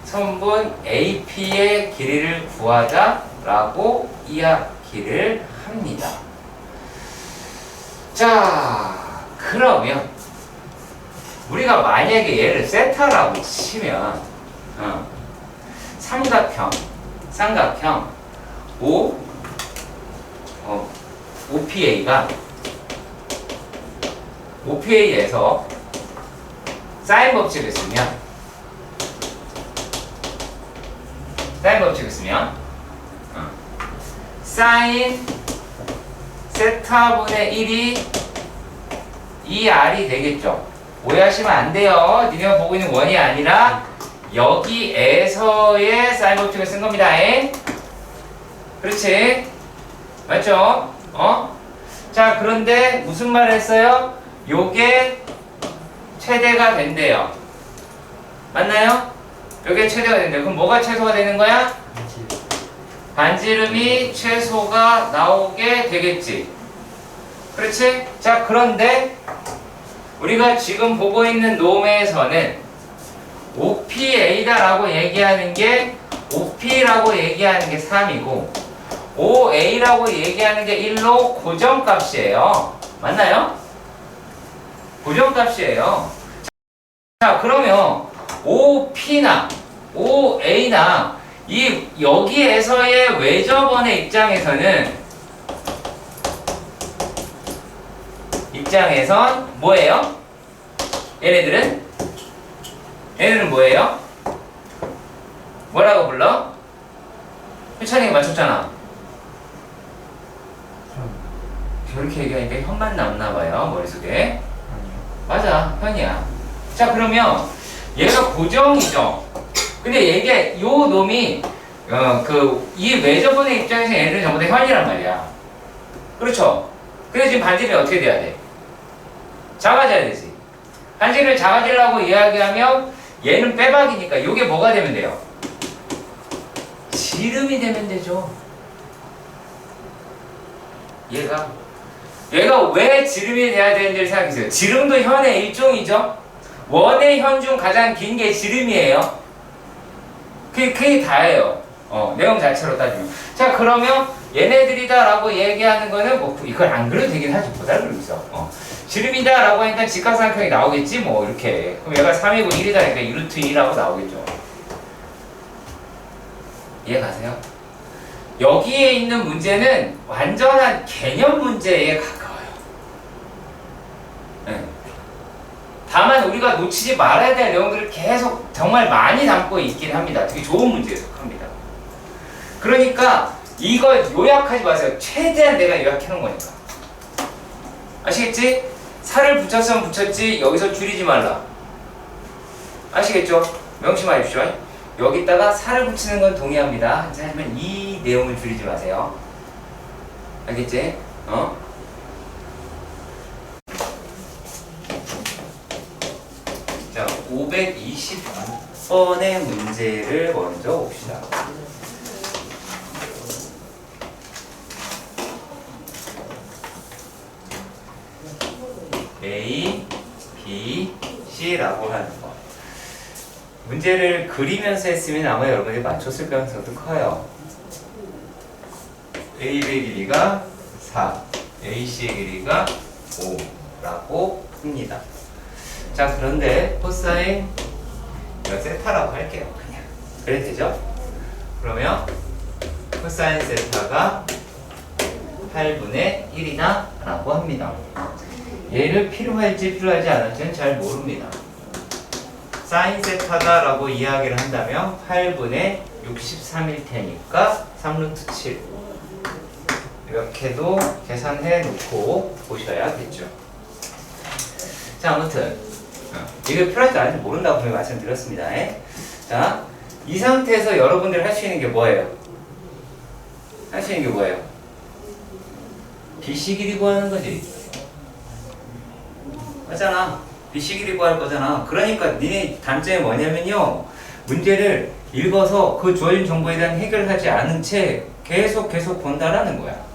Speaker 1: 선분 AP의 길이를 구하자라고 이야기를 합니다. 자, 그러면 우리가 만약에 얘를 세타라고 치면 삼각형 OPA에서 사인 법칙을 쓰면 사인 세타분의 1이 2R이 되겠죠. 오해하시면 안 돼요. 니네가 보고 있는 원이 아니라 여기에서의 사인 법칙을 쓴 겁니다. 그렇지? 맞죠? 자, 그런데 무슨 말을 했어요? 요게 최대가 된대요. 맞나요? 요게 최대가 된대요. 그럼 뭐가 최소가 되는 거야? 반지름이 최소가 나오게 되겠지. 그렇지? 자, 그런데 우리가 지금 보고 있는 놈에서는 OPA다라고 얘기하는 게 OP라고 얘기하는 게 3이고 OA라고 얘기하는 게 1로 고정값이에요. 맞나요? 고정값이에요. 자, 그러면 OP나 OA나 여기에서의 외접원의 입장에선 뭐예요? 얘네들은 뭐예요? 뭐라고 불러? 효찬이가 맞췄잖아. 저렇게 얘기하니까 현만 남나봐요, 머릿속에. 맞아, 현이야. 자, 그러면 얘가 고정이죠. 근데 요 놈이 이 외접원의 입장에서 얘네들은 전부 다 현이란 말이야. 그렇죠? 근데 지금 반지름이 어떻게 돼야 돼? 작아져야 되지. 반지름을 작아지려고 이야기하면 얘는 빼박이니까 요게 뭐가 되면 돼요? 지름이 되면 되죠. 얘가 왜 지름이 돼야 되는지를 생각해보세요. 지름도 현의 일종이죠. 원의 현 중 가장 긴 게 지름이에요. 그게 다예요. 내용 자체로 따지면. 자, 그러면 얘네들이다 라고 얘기하는 거는 뭐 이걸 안 그려도 되긴 하지. 보다 그리고 있어. 지름이다 라고 하니까 직각삼각형이 나오겠지 뭐 이렇게. 그럼 얘가 3이고 1이다 그러니까 2루트 2라고 나오겠죠. 이해 가세요? 여기에 있는 문제는 완전한 개념 문제에 가까워요. 네. 다만 우리가 놓치지 말아야 될 내용들을 계속 정말 많이 담고 있긴 합니다. 되게 좋은 문제에 속합니다. 그러니까 이거 요약하지 마세요. 최대한 내가 요약해놓은 거니까. 아시겠지? 살을 붙였으면 붙였지 여기서 줄이지 말라. 아시겠죠? 명심하십시오. 여기다가 살을 붙이는 건 동의합니다. 하지만 이 내용을 줄이지 마세요. 알겠지? 자, 520번의 문제를 먼저 봅시다. A, B, C라고 하는 거. 문제를 그리면서 했으면 아마 여러분이 맞췄을 가능성도 커요. A의 길이가 4, AC의 길이가 5라고 합니다. 자, 그런데 코사인 세타라고 할게요. 그냥. 그래 되죠? 그러면 코사인 세타가 8분의 1이다 라고 합니다. 얘를 필요할지 필요하지 않을지는 잘 모릅니다. 사인 세타다 라고 이야기를 한다면 8분의 63일 테니까 3루트 7 이렇게도 계산해 놓고 보셔야겠죠. 자, 아무튼 이거 필요할지 않을지 모른다고 분명히 말씀드렸습니다. 자, 이 상태에서 여러분들 할 수 있는 게 뭐예요? 할 수 있는 게 뭐예요? BC 길이 구하는 거지. 맞잖아. BC 길이 구할 거잖아. 그러니까 니네 단점이 뭐냐면요. 문제를 읽어서 그 주어진 정보에 대한 해결하지 않은 채 계속 본다라는 거야.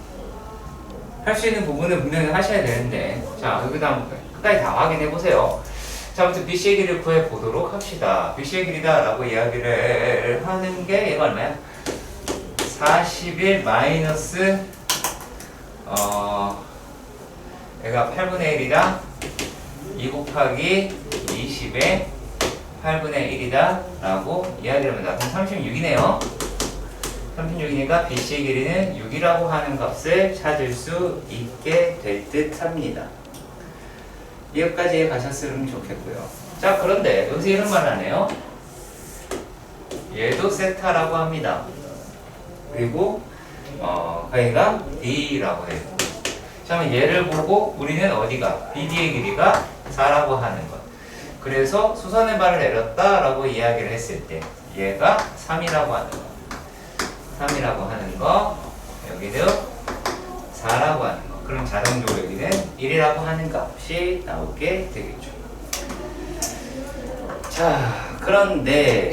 Speaker 1: 할 수 있는 부분을 분명히 하셔야 되는데. 자, 여기다 한번 끝까지 다 확인해 보세요. 자, 아무튼 BC의 길이를 구해 보도록 합시다. BC의 길이다 라고 이야기를 하는 게 얘가 얼마야? 41 마이너스 얘가 8분의 1이다. 2 곱하기 20의 8분의 1이다 라고 이야기를 합니다. 그럼 36이네요. 36이니까 BC의 길이는 6이라고 하는 값을 찾을 수 있게 될 듯 합니다. 여기까지 가셨으면 좋겠고요. 자, 그런데 여기서 이런 말을 하네요. 얘도 세타라고 합니다. 그리고 가위가 D라고 해요. 자, 그럼 얘를 보고 우리는 어디가? BD의 길이가 4라고 하는 것. 그래서 수선의 발을 내렸다라고 이야기를 했을 때 얘가 3이라고 하는 거. 3이라고 하는 거, 여기도 4라고 하는 거. 그럼 자동적으로 여기는 1이라고 하는 값이 나오게 되겠죠. 자, 그런데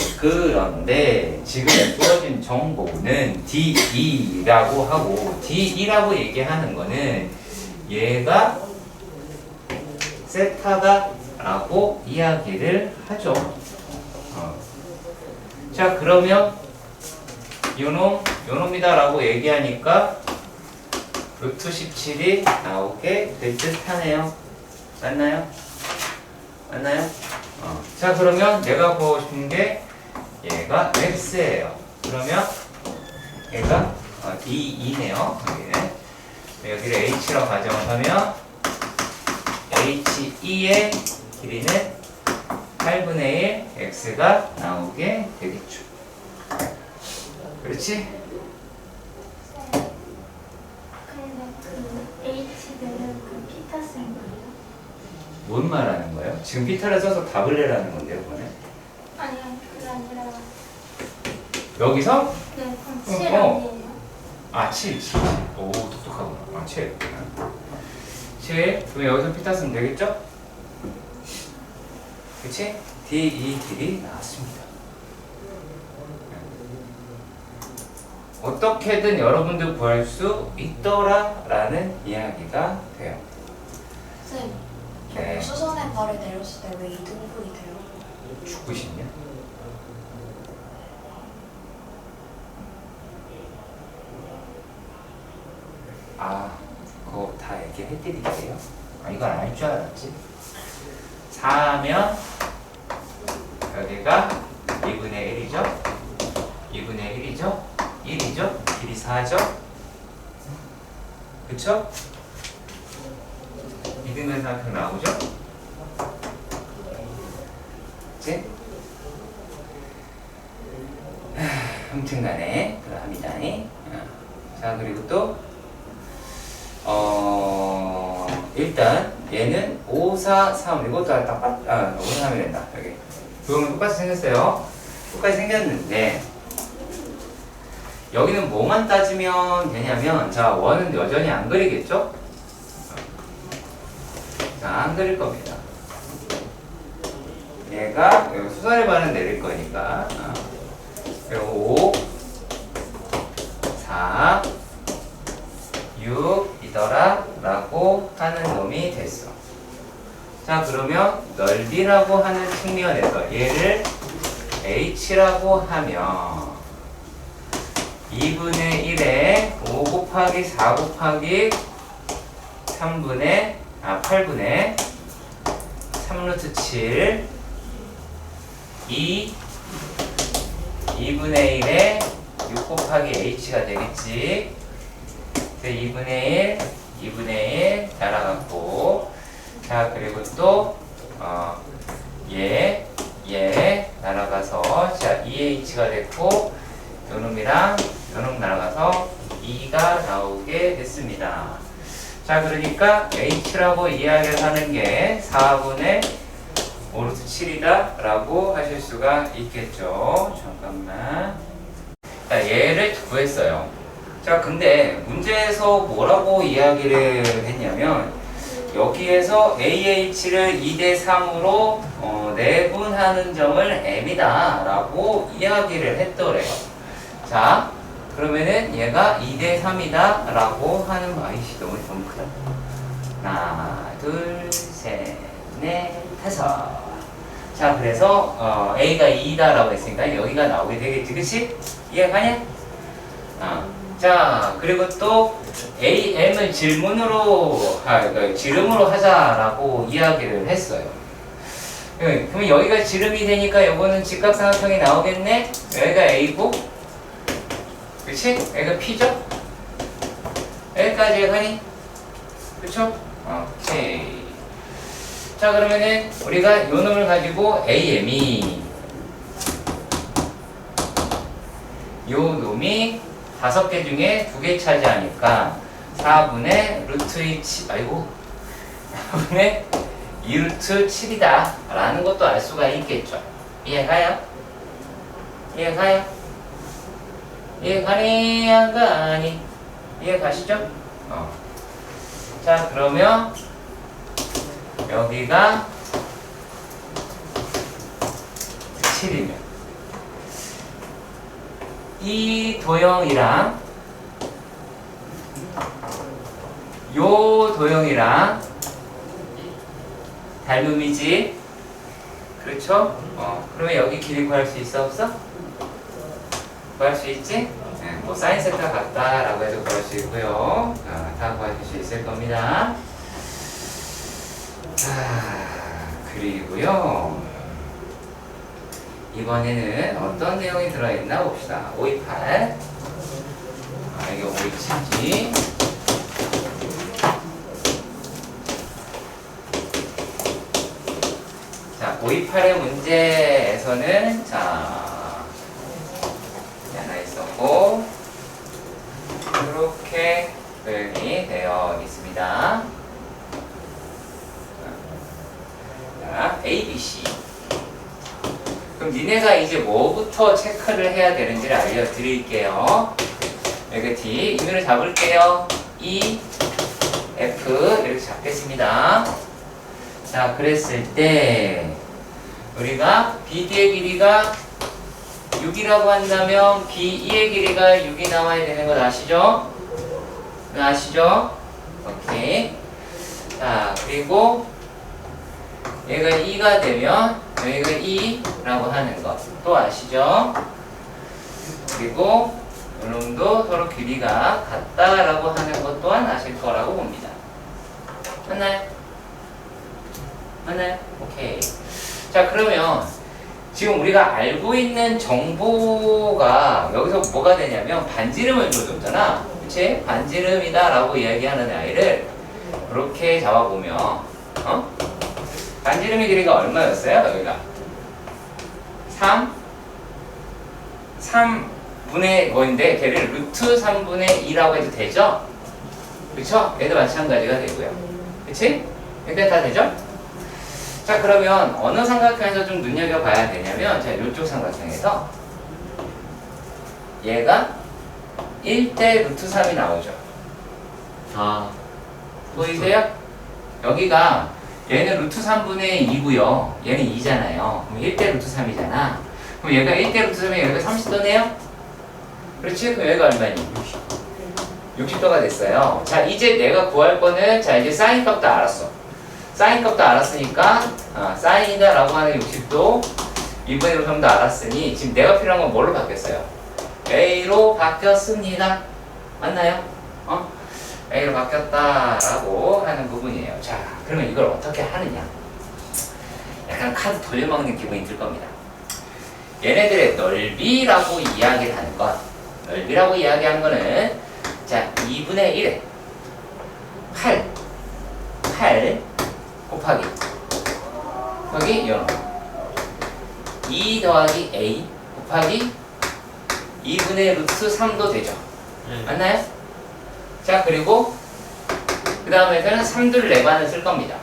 Speaker 1: 지금 주어진 정보는 D2라고 하고, D2라고 얘기하는 거는 얘가 세타다라고 이야기를 하죠. 자, 그러면 요놈이다라고 얘기하니까 루트 17이 나오게 될 듯 하네요. 맞나요? 자, 그러면 내가 보고 싶은 게 얘가 x예요. 그러면 얘가 D2네요. 여기를 h라고 가정을 하면 h2의 길이는 8분의 1 x가 나오게 되겠죠. 그렇지?
Speaker 2: 근데 그 H는 그 피타 쓴 거예요?
Speaker 1: 뭔 말하는 거예요? 지금 피타를 써서 답을 내라는 건데요, 이번에?
Speaker 2: 아니요, 그게 아니라
Speaker 1: 여기서?
Speaker 2: 네, 그럼 7
Speaker 1: 어.
Speaker 2: 아니에요?
Speaker 1: 아, 7. 오, 똑똑하구나. 7. 7. 그럼 여기서 피타 쓰면 되겠죠? 그치? D2 길이 나왔습니다. 어떻게든 여러분들 구할 수 있더라라는 이야기가 돼요.
Speaker 5: 쌤,
Speaker 1: 네.
Speaker 5: 수선의 발을 내렸을 때 왜 2등분이 돼요?
Speaker 1: 죽고 싶냐? 아, 그거 다 얘기해드릴게요. 아, 이건 알 줄 알았지. 4면 여기가 2분의 1이죠. 2분의 1이죠. 1이죠. 길이 4죠. 그쵸? 이등변상평 나오죠? 그치? 아무튼 간에 그러합니다. 자, 그리고 또 일단 얘는 5, 4, 3 이것도 딱 5, 3이 된다. 여기 그거는 똑같이 생겼어요. 똑같이 생겼는데 여기는 뭐만 따지면 되냐면, 자, 원은 여전히 안 그리겠죠? 자, 안 그릴 겁니다. 얘가 여기 수선의 반은 내릴 거니까 그리고 5, 4, 6이더라 라고 하는 놈이 됐어. 자, 그러면 넓이라고 하는 측면에서 얘를 h라고 하면 2분의 1에 5 곱하기 4 곱하기 8분의 3루트 7 2분의 1에 6 곱하기 h가 되겠지. 2분의 1 날아갔고, 자, 그리고 또 얘 날아가서, 자, 2h가 됐고, 요놈이랑 요놈 날아가서 2가 나오게 됐습니다. 자, 그러니까 h라고 이야기를 하는 게 4분의 5루트 7이다 라고 하실 수가 있겠죠. 잠깐만. 자, 얘를 구했어요. 자, 근데 문제에서 뭐라고 이야기를 했냐면 여기에서 AH를 2대3으로 내분하는 점을 M이다 라고 이야기를 했더래요. 자, 그러면은 얘가 2대3이다 라고 하는 아이씨 너무 크다. 하나, 둘, 셋, 넷, 다섯. 자, 그래서 A가 2다 라고 했으니까 여기가 나오게 되겠지, 그치? 이해가냐? 자, 그리고 또 AM을 그러니까 지름으로 하자라고 이야기를 했어요. 그럼 여기가 지름이 되니까 요거는 직각삼각형이 나오겠네? 여기가 A고, 그치? 여기가 P죠? 여기까지 가니? 그쵸? 오케이. 자, 그러면은 우리가 요 놈을 가지고 AM이 요 놈이 5개 중에 2개 차지하니까 4분의 루트 2, 4분의 2루트 7이다 라는 것도 알 수가 있겠죠. 이해가요? 이해가요? 이해가니 안 가니? 이해가시죠? 자, 그러면 여기가 7이면 이 도형이랑 요 도형이랑 닮음이지? 그렇죠? 그러면 여기 길이 구할 수 있어 없어? 구할 수 있지? 네, 뭐 사인 세타 같다라고 해도 구할 수 있고요. 다 구하실 수 있을 겁니다. 자, 그리고요. 이번에는 어떤 내용이 들어있나 봅시다. 528. 이게 527지. 자, 528의 문제에서는 하나 있었고 이렇게 표현이 되어 있습니다. 자, A, B, C. 그럼 니네가 이제 뭐부터 체크를 해야 되는지를 알려드릴게요. 여기 D, 임의로 잡을게요. E, F 이렇게 잡겠습니다. 자, 그랬을 때 우리가 BD의 길이가 6이라고 한다면 BE의 길이가 6이 나와야 되는 것 아시죠? 아시죠? 오케이. 자, 그리고 얘가 2가 되면 여기가 2라고 하는 것 또 아시죠? 그리고 이놈도 서로 길이가 같다라고 하는 것 또한 아실 거라고 봅니다. 맞나요? 맞나요? 오케이. 자, 그러면 지금 우리가 알고 있는 정보가 여기서 뭐가 되냐면 반지름을 줘줬잖아. 그치? 반지름이다 라고 이야기하는 아이를 이렇게 잡아보면 반지름의 길이가 얼마였어요? 여기가 3분의 뭐인데 걔를 루트 3분의 2라고 해도 되죠? 그쵸? 얘도 마찬가지가 되고요. 그치? 여기까지 다 되죠? 자, 그러면 어느 삼각형에서 좀 눈여겨봐야 되냐면 자, 이쪽 삼각형에서 얘가 1대 루트 3이 나오죠. 보이세요? 여기가 얘는 루트 3분의 2고요. 얘는 2잖아요. 그럼 1대 루트 3이잖아. 그럼 얘가 1대 루트 3이면 여기가 30도네요? 그렇지? 그럼 여기가 얼마니? 60도가 됐어요. 자, 이제 내가 구할 거는 자, 이제 사인 값도 알았어. 사인 값도 알았으니까 사인이다 라고 하는 60도 2분의 1로 좀 더 알았으니 지금 내가 필요한 건 뭘로 바뀌었어요? A로 바뀌었습니다. 맞나요? A로 바뀌었다라고 하는 부분이에요. 자, 그러면 이걸 어떻게 하느냐? 약간 카드 돌려먹는 기분이 들 겁니다. 얘네들의 넓이라고 이야기를 하는 것, 넓이라고 이야기하는 거는 자, 2분의 1에 8 곱하기 여기 이런 2 더하기 A 곱하기 2분의 루트 3도 되죠. 맞나요? 자, 그리고 그 다음에는 3둘레반을 쓸 겁니다.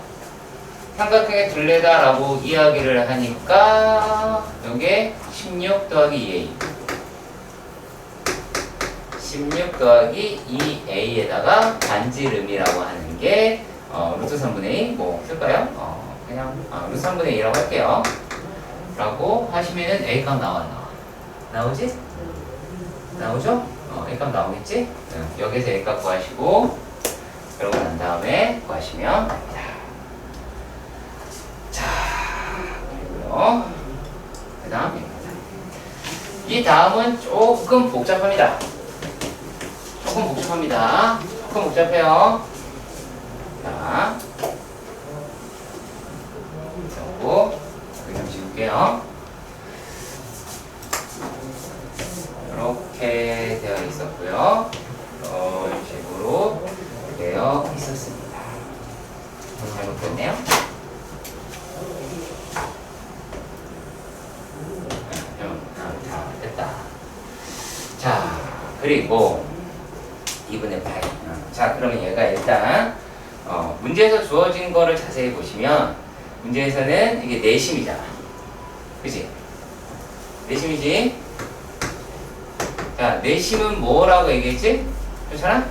Speaker 1: 삼각형의 둘레다라고 이야기를 하니까 요게 16 더하기 2A 16 더하기 2A에다가 반지름이라고 하는 게 루트 3분의 2 뭐 쓸까요? 그냥 루트 3분의 2라고 할게요. 라고 하시면은 A 값 나오지? 나오죠? A 값 나오겠지? 여기서 A 값 구하시고 그러고 난 다음에 구하시면 됩니다. 자, 그리고요. 그 다음입니다. 이 다음은 조금 복잡합니다. 조금 복잡해요. 자, 그리고 여기 좀 지울게요. 이렇게 되어 있었고요. 이런 식으로 되어 있었습니다. 잘못됐네요. 다 됐다. 자, 그리고 2분의 8. 자, 그러면 얘가 일단 문제에서 주어진 거를 자세히 보시면 문제에서는 이게 내심이잖아. 그치? 내심이지? 자, 내심은 뭐라고 얘기했지? 괜찮아?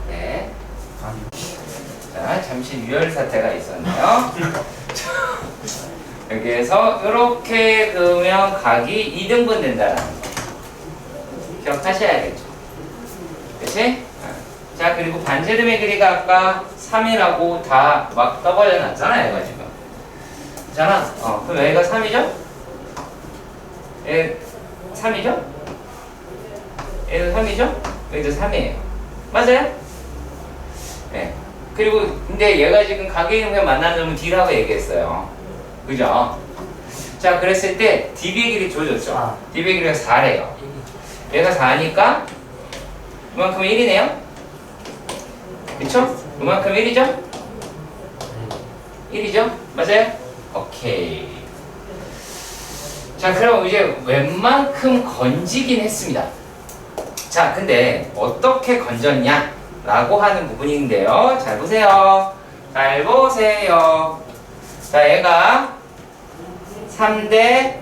Speaker 1: 네. 자, 잠시 유혈 사태가 있었네요. 여기에서 이렇게 그으면 각이 2등분 된다는 거 기억하셔야겠죠. 그치? 자, 그리고 반지름의 길이가 아까 3이라고 다 막 떠벌려 놨잖아, 얘가 지금. 그렇잖아? 그럼 여기가 3이죠? 얘 3이죠? 얘도 3이죠? 여기도 3이에요. 맞아요? 네. 그리고 근데 얘가 지금 각의 이름을 만나는 점은 D라고 얘기했어요. 그죠? 자, 그랬을 때 DB의 길이 주어졌죠? DB의 길이가 4래요. 얘가 4니까 그만큼 1이네요? 그쵸? 그만큼 1이죠? 1이죠? 맞아요? 오케이. 자, 그럼 이제 웬만큼 건지긴 했습니다. 자, 근데 어떻게 건졌냐? 라고 하는 부분인데요. 잘 보세요. 잘 보세요. 자, 얘가 3대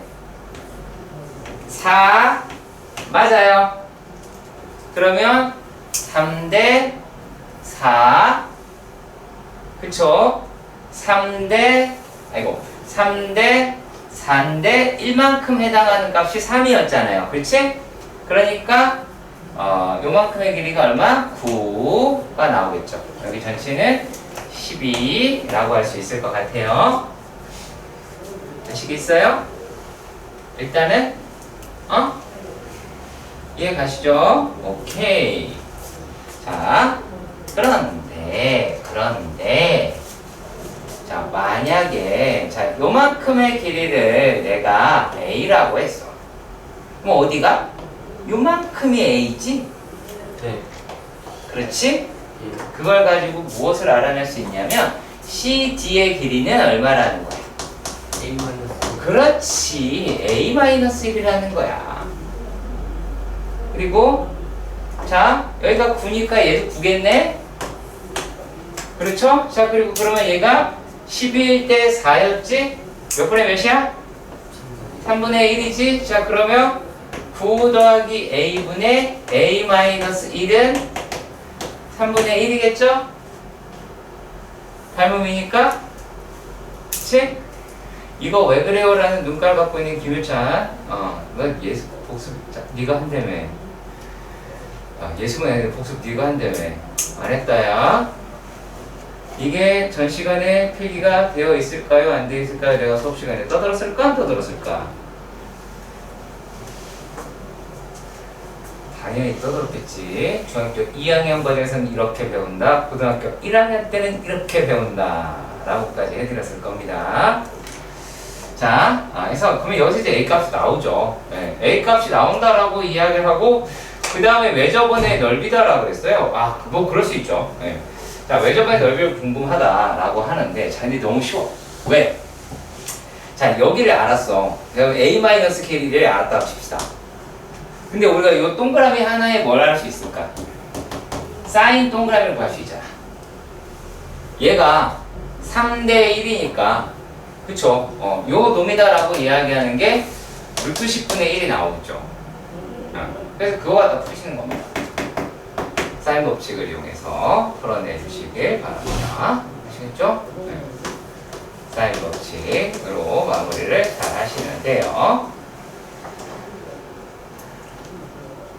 Speaker 1: 4 맞아요. 그러면 3대 4 그쵸? 3대 4인데 1만큼 해당하는 값이 3이었잖아요. 그렇지? 그러니까 요만큼의 길이가 얼마? 9가 나오겠죠. 여기 전체는 12라고 할 수 있을 것 같아요. 아시겠어요? 일단은 이해 가시죠? 오케이. 자, 그런데 자, 만약에 자, 요만큼의 길이를 내가 A라고 했어. 그럼 어디가? 요만큼이 A지?
Speaker 3: 네.
Speaker 1: 그렇지? 그걸 가지고 무엇을 알아낼 수 있냐면 CD의 길이는 얼마라는 거야?
Speaker 3: A 마이너스.
Speaker 1: 그렇지. A-1이라는 거야. 그리고 자, 여기가 9니까 얘도 9겠네? 그렇죠? 자, 그리고 그러면 얘가 11대 4였지? 몇 분의 몇이야? 3분의 1이지? 자, 그러면 9 더하기 A분의 A-1은 3분의 1이겠죠? 닮음이니까? 그치? 이거 왜 그래요? 라는 눈깔 갖고 있는 김유찬. 너 예수 복습 네가 한다며. 예수만 애들 복습 네가 한다며. 안 했다야. 이게 전 시간에 필기가 되어 있을까요? 안 되어 있을까요? 내가 수업 시간에 떠들었을까? 안 떠들었을까? 당연히 떠들었겠지. 중학교 2학년 과정에서는 이렇게 배운다. 고등학교 1학년 때는 이렇게 배운다. 라고까지 해드렸을 겁니다. 자, 그래서 그러면 여기서 이제 A 값이 나오죠. 네, A 값이 나온다라고 이야기를 하고 그 다음에 외접원의 넓이다라고 그랬어요. 뭐 그럴 수 있죠. 네. 자, 외접원의 넓이를 궁금하다라고 하는데 자, 근데 너무 쉬워. 왜? 자, 여기를 알았어. A-K를 알았다고 칩시다. 근데 우리가 이 동그라미 하나에 뭘 할 수 있을까? 사인 동그라미를 구할 수 있잖아. 얘가 3대 1이니까 그쵸? 요 놈이다라고 이야기하는 게 루트 10분의 1이 나오겠죠. 그래서 그거 갖다 푸시는 겁니다. 사인 법칙을 이용해서 풀어내 주시길 바랍니다. 아시겠죠? 네. 사인 법칙으로 마무리를 잘 하시면 돼요.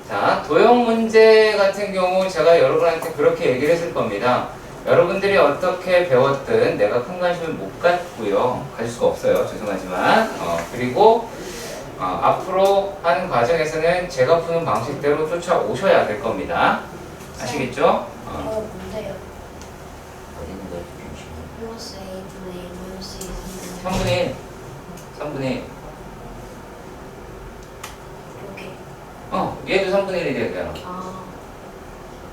Speaker 1: 자, 도형 문제 같은 경우 제가 여러분한테 그렇게 얘기를 했을 겁니다. 여러분들이 어떻게 배웠든 내가 큰 관심을 못 갖고요. 가질 수가 없어요. 죄송하지만. 그리고 앞으로 하는 과정에서는 제가 푸는 방식대로 쫓아오셔야 될 겁니다. 아시겠죠?
Speaker 5: 뭔데요?
Speaker 3: 어디 있는 거야?
Speaker 5: 플러스 A분의 1 마이너스 2
Speaker 1: 3분의 1. 3분의 1.
Speaker 5: 이렇게.
Speaker 1: 얘도 3분의 1이 되잖아.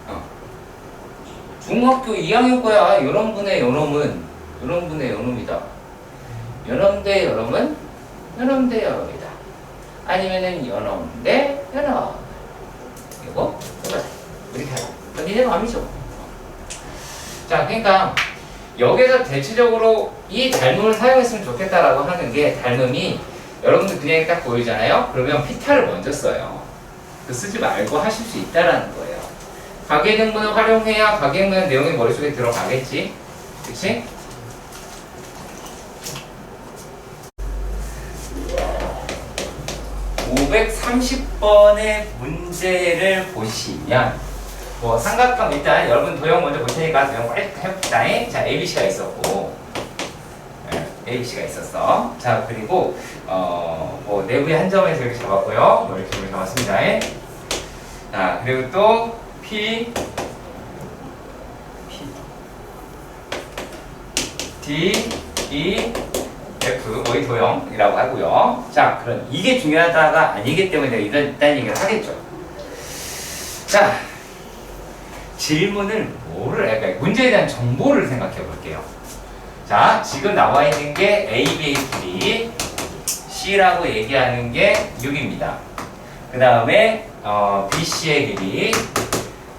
Speaker 5: 아.
Speaker 1: 중학교 2학년 거야. 요놈분의 요놈은 요놈분의 요놈이다. 요놈 대 요놈은 요놈 대 요놈이다. 아니면은 요놈 대 요놈. 이거 똑같아. 이렇게 하자. 니네 마음이죠. 자, 그러니까 여기서 대체적으로 이 닮음을 사용했으면 좋겠다라고 하는 게 닮음이 여러분들 그냥 딱 보이잖아요. 그러면 피타를 먼저 써요. 그 쓰지 말고 하실 수 있다라는 거예요. 가계등분을 활용해야 가계등분 내용이 머릿속에 들어가겠지? 그치? (530번의) 문제를 보시면 뭐 삼각형 일단 여러분 도형 먼저 볼 테니까 도형 빨리 해봅시다. 자, ABC가 있었고 ABC가 있었어. 자, 그리고 뭐 내부의 한 점에서 이렇게 잡았고요. 뭐 이렇게 잡았습니다. 자, 그리고 또 P, D, E, F, 뭐이 도형이라고 하고요. 자, 그럼 이게 중요하다가 아니기 때문에 내가 일단 얘기를 하겠죠. 자, 질문을 그러니까 문제에 대한 정보를 생각해 볼게요. 자, 지금 나와 있는 게 AB의 길이, C라고 얘기하는 게 6입니다. 그 다음에 BC의 길이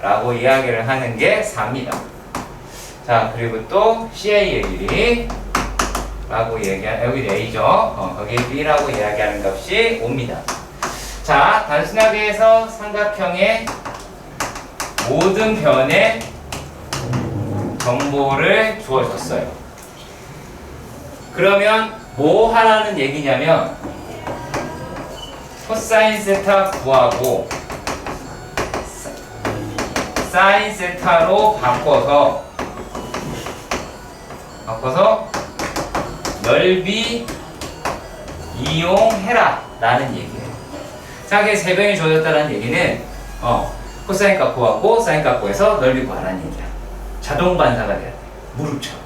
Speaker 1: 라고 이야기를 하는 게 4입니다. 자, 그리고 또 CA의 길이 라고 얘기하는, 여기 A죠. 거기에 B라고 이야기하는 값이 5입니다. 자, 단순하게 해서 삼각형의 모든 변의 정보를 주어줬어요. 그러면 뭐 하라는 얘기냐면 코사인 세타 구하고 사인 세타로 바꿔서 넓이 이용해라 라는 얘기예요. 자, 그게 세 변이 주어졌다는 얘기는 코사인 값 구하고 사인 값 구해서 넓이 구하라는 얘기야. 자동 반사가 돼야 돼. 무릎처럼.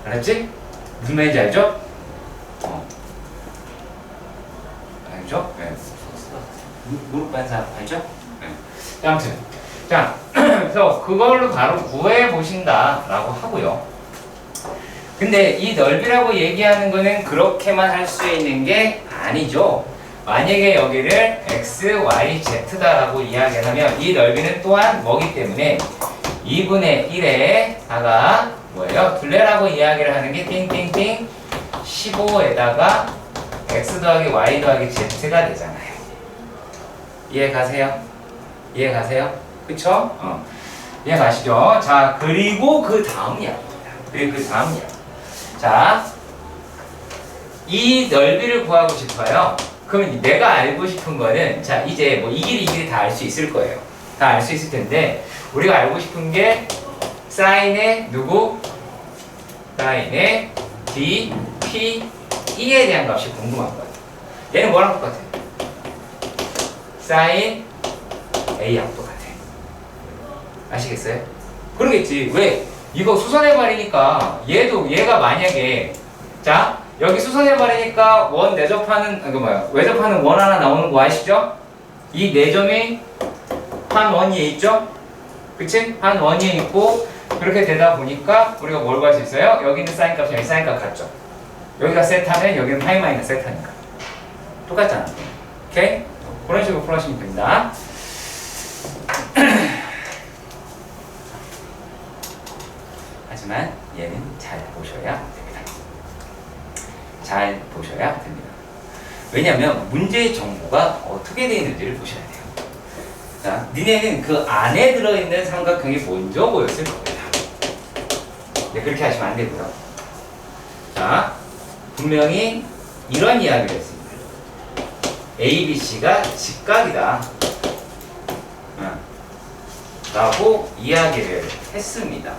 Speaker 1: 알았지? 무슨 말인지 알죠? 알죠? 네. 무릎 반사 알죠? 네. 아무튼 자, 그래서 그걸로 바로 구해 보신다라고 하고요. 근데 이 넓이라고 얘기하는 거는 그렇게만 할 수 있는 게 아니죠. 만약에 여기를 x, y, z다라고 이야기를 하면 이 넓이는 또한 뭐기 때문에 2분의 1에다가 뭐예요? 둘레라고 이야기를 하는 게 띵띵띵 15에다가 x 더하기 y 더하기 z가 되잖아요. 이해 가세요? 이해 가세요? 그쵸? 이해 가시죠? 자, 그리고 그 다음 이야기입니다. 그리고 그 다음 이야기. 자, 이 넓이를 구하고 싶어요. 그러면 내가 알고 싶은 거는, 자, 이제 뭐 이 길이 다 알 수 있을 거예요. 다 알 수 있을 텐데, 우리가 알고 싶은 게 사인의 누구? 사인의 D, P, E에 대한 값이 궁금한 거예요. 얘는 뭐랑 똑같아? 사인 A하고 똑같아. 아시겠어요? 그러겠지. 왜? 이거 수선해버리니까 얘가 만약에 자, 여기 수선해버리니까 원 내접하는 외접하는 원 하나 나오는 거 아시죠? 이 네 점이 한 원위에 있죠? 그치? 한 원위에 있고 그렇게 되다 보니까 우리가 뭘 구할 수 있어요? 여기 있는 사인 값이 여기 사인 값 같죠? 여기가 세타면 여기는 파이 마이너스 세타니까 똑같잖아. 오케이? 그런 식으로 풀어주시면 됩니다. 하지만 얘는 잘 보셔야 됩니다. 잘 보셔야 됩니다. 왜냐하면 문제의 정보가 어떻게 되어 있는지를 보셔야 돼요. 자, 니네는 그 안에 들어있는 삼각형이 먼저 보였을 겁니다. 네, 그렇게 하시면 안 되고요. 자, 분명히 이런 이야기를 했습니다. A, B, C가 직각이다. 라고 이야기를 했습니다.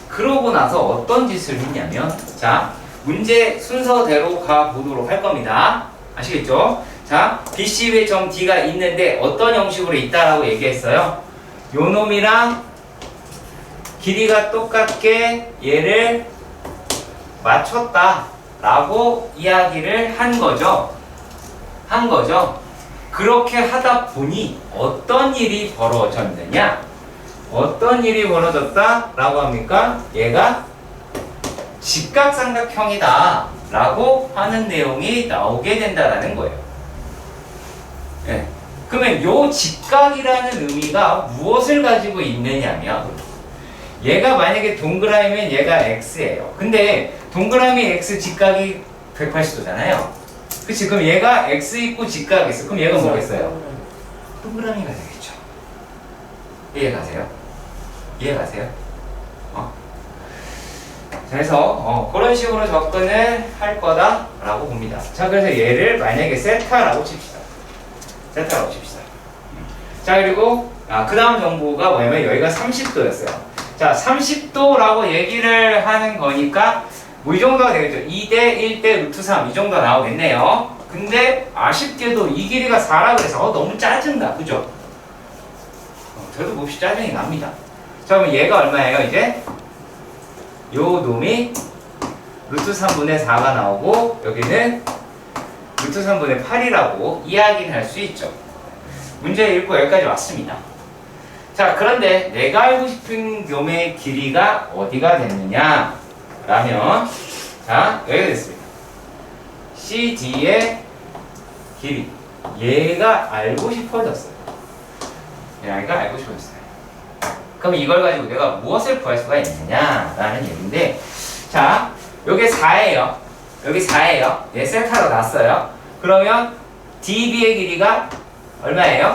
Speaker 1: 그러고 나서 어떤 짓을 했냐면, 자, 문제 순서대로 가보도록 할 겁니다. 아시겠죠? 자, BC의 점 D가 있는데 어떤 형식으로 있다라고 얘기했어요? 요 놈이랑 길이가 똑같게 얘를 맞췄다 라고 이야기를 한 거죠. 그렇게 하다 보니 어떤 일이 벌어졌느냐? 어떤 일이 벌어졌다 라고 합니까? 얘가 직각삼각형이다 라고 하는 내용이 나오게 된다라는 거예요. 네. 그러면 요 직각이라는 의미가 무엇을 가지고 있느냐면, 얘가 만약에 동그라미면 얘가 x예요. 근데 동그라미 x 직각이 180도잖아요. 그치? 그럼 얘가 x 있고 직각이 있어. 그럼 얘가 뭐겠어요? 동그라미가 되겠죠. 이해가세요? 그래서 그런 식으로 접근을 할 거다라고 봅니다. 자, 그래서 얘를 만약에 세타라고 칩시다. 자, 그리고 그 다음 정보가 뭐냐면 여기가 30도였어요. 자, 30도라고 얘기를 하는 거니까 뭐 이 정도가 되겠죠. 2대 1대 루트 3 이 정도가 나오겠네요. 근데 아쉽게도 이 길이가 4라 그래서 너무 짜증나. 그죠? 저도 몹시 짜증이 납니다. 자, 그럼 얘가 얼마예요 이제? 요 놈이 루트 3분의 4가 나오고 여기는 루트 3분의 8이라고 이야기를 할 수 있죠. 문제 읽고 여기까지 왔습니다. 자, 그런데 내가 알고 싶은 놈의 길이가 어디가 됐느냐 라면, 자, 여기가 됐습니다. CD의 길이, 얘가 알고 싶어졌어요. 그럼 이걸 가지고 내가 무엇을 구할 수가 있느냐 라는 얘기인데, 자, 요게 4예요. 여기 4예요. 얘 세타로 놨어요. 그러면 DB의 길이가 얼마예요?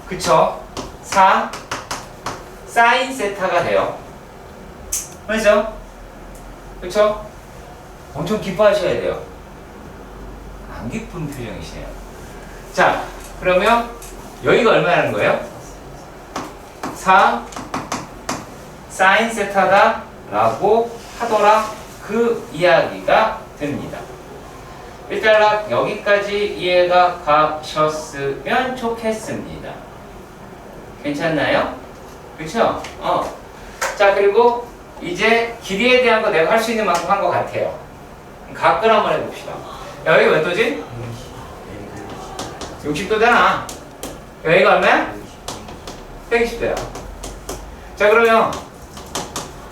Speaker 1: 그쵸? 4 사인 세타가 돼요. 그쵸? 엄청 기뻐하셔야 돼요. 안 기쁜 표정이시네요. 자, 그러면 여기가 얼마라는 거예요? 4 사인 세타다 라고 하더라, 그 이야기가 됩니다. 일단 여기까지 이해가 가셨으면 좋겠습니다. 괜찮나요? 그쵸? 자, 그리고 이제 길이에 대한 거 내가 할 수 있는 만큼 한 것 같아요. 각을 한번 해봅시다. 여기 몇 도지? 60도잖아. 여기가 얼마야? 120도야. 자, 그러면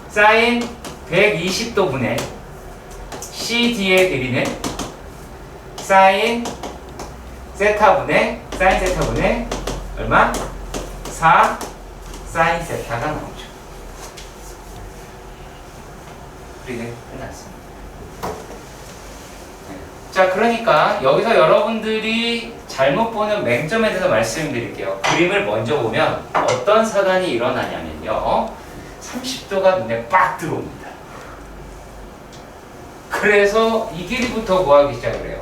Speaker 1: 사인 120도 분의 CD의 길이는 사인 세타분의 얼마? 4 사인 세타가 나오죠. 우리는 끝났습니다. 자, 그러니까 여기서 여러분들이 잘못 보는 맹점에 대해서 말씀드릴게요. 그림을 먼저 보면 어떤 사단이 일어나냐면요, 30도가 눈에 빡 들어옵니다. 그래서 이 길이부터 구하기 시작을 해요.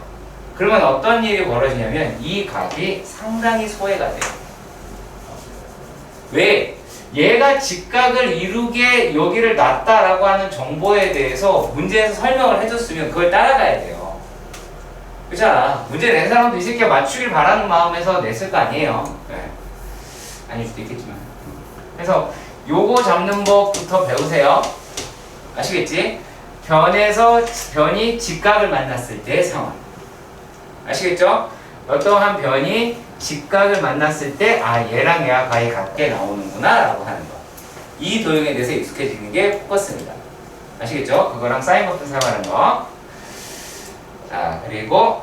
Speaker 1: 그러면 어떤 일이 벌어지냐면 이 각이 상당히 소외가 돼요. 왜? 얘가 직각을 이루게 여기를 놨다라고 하는 정보에 대해서 문제에서 설명을 해줬으면 그걸 따라가야 돼요. 그렇잖아. 문제 낸 사람도 이 새끼가 맞추길 바라는 마음에서 냈을 거 아니에요. 네. 아닐 수도 있겠지만. 그래서 요거 잡는 법부터 배우세요. 아시겠지? 변이 직각을 만났을 때의 상황. 아시겠죠? 어떠한 변이 직각을 만났을 때, 얘랑 얘가 거의 같게 나오는구나 라고 하는 거. 이 도형에 대해서 익숙해지는 게 포커스입니다. 아시겠죠? 그거랑 사인 버튼 사용하는 거. 자, 그리고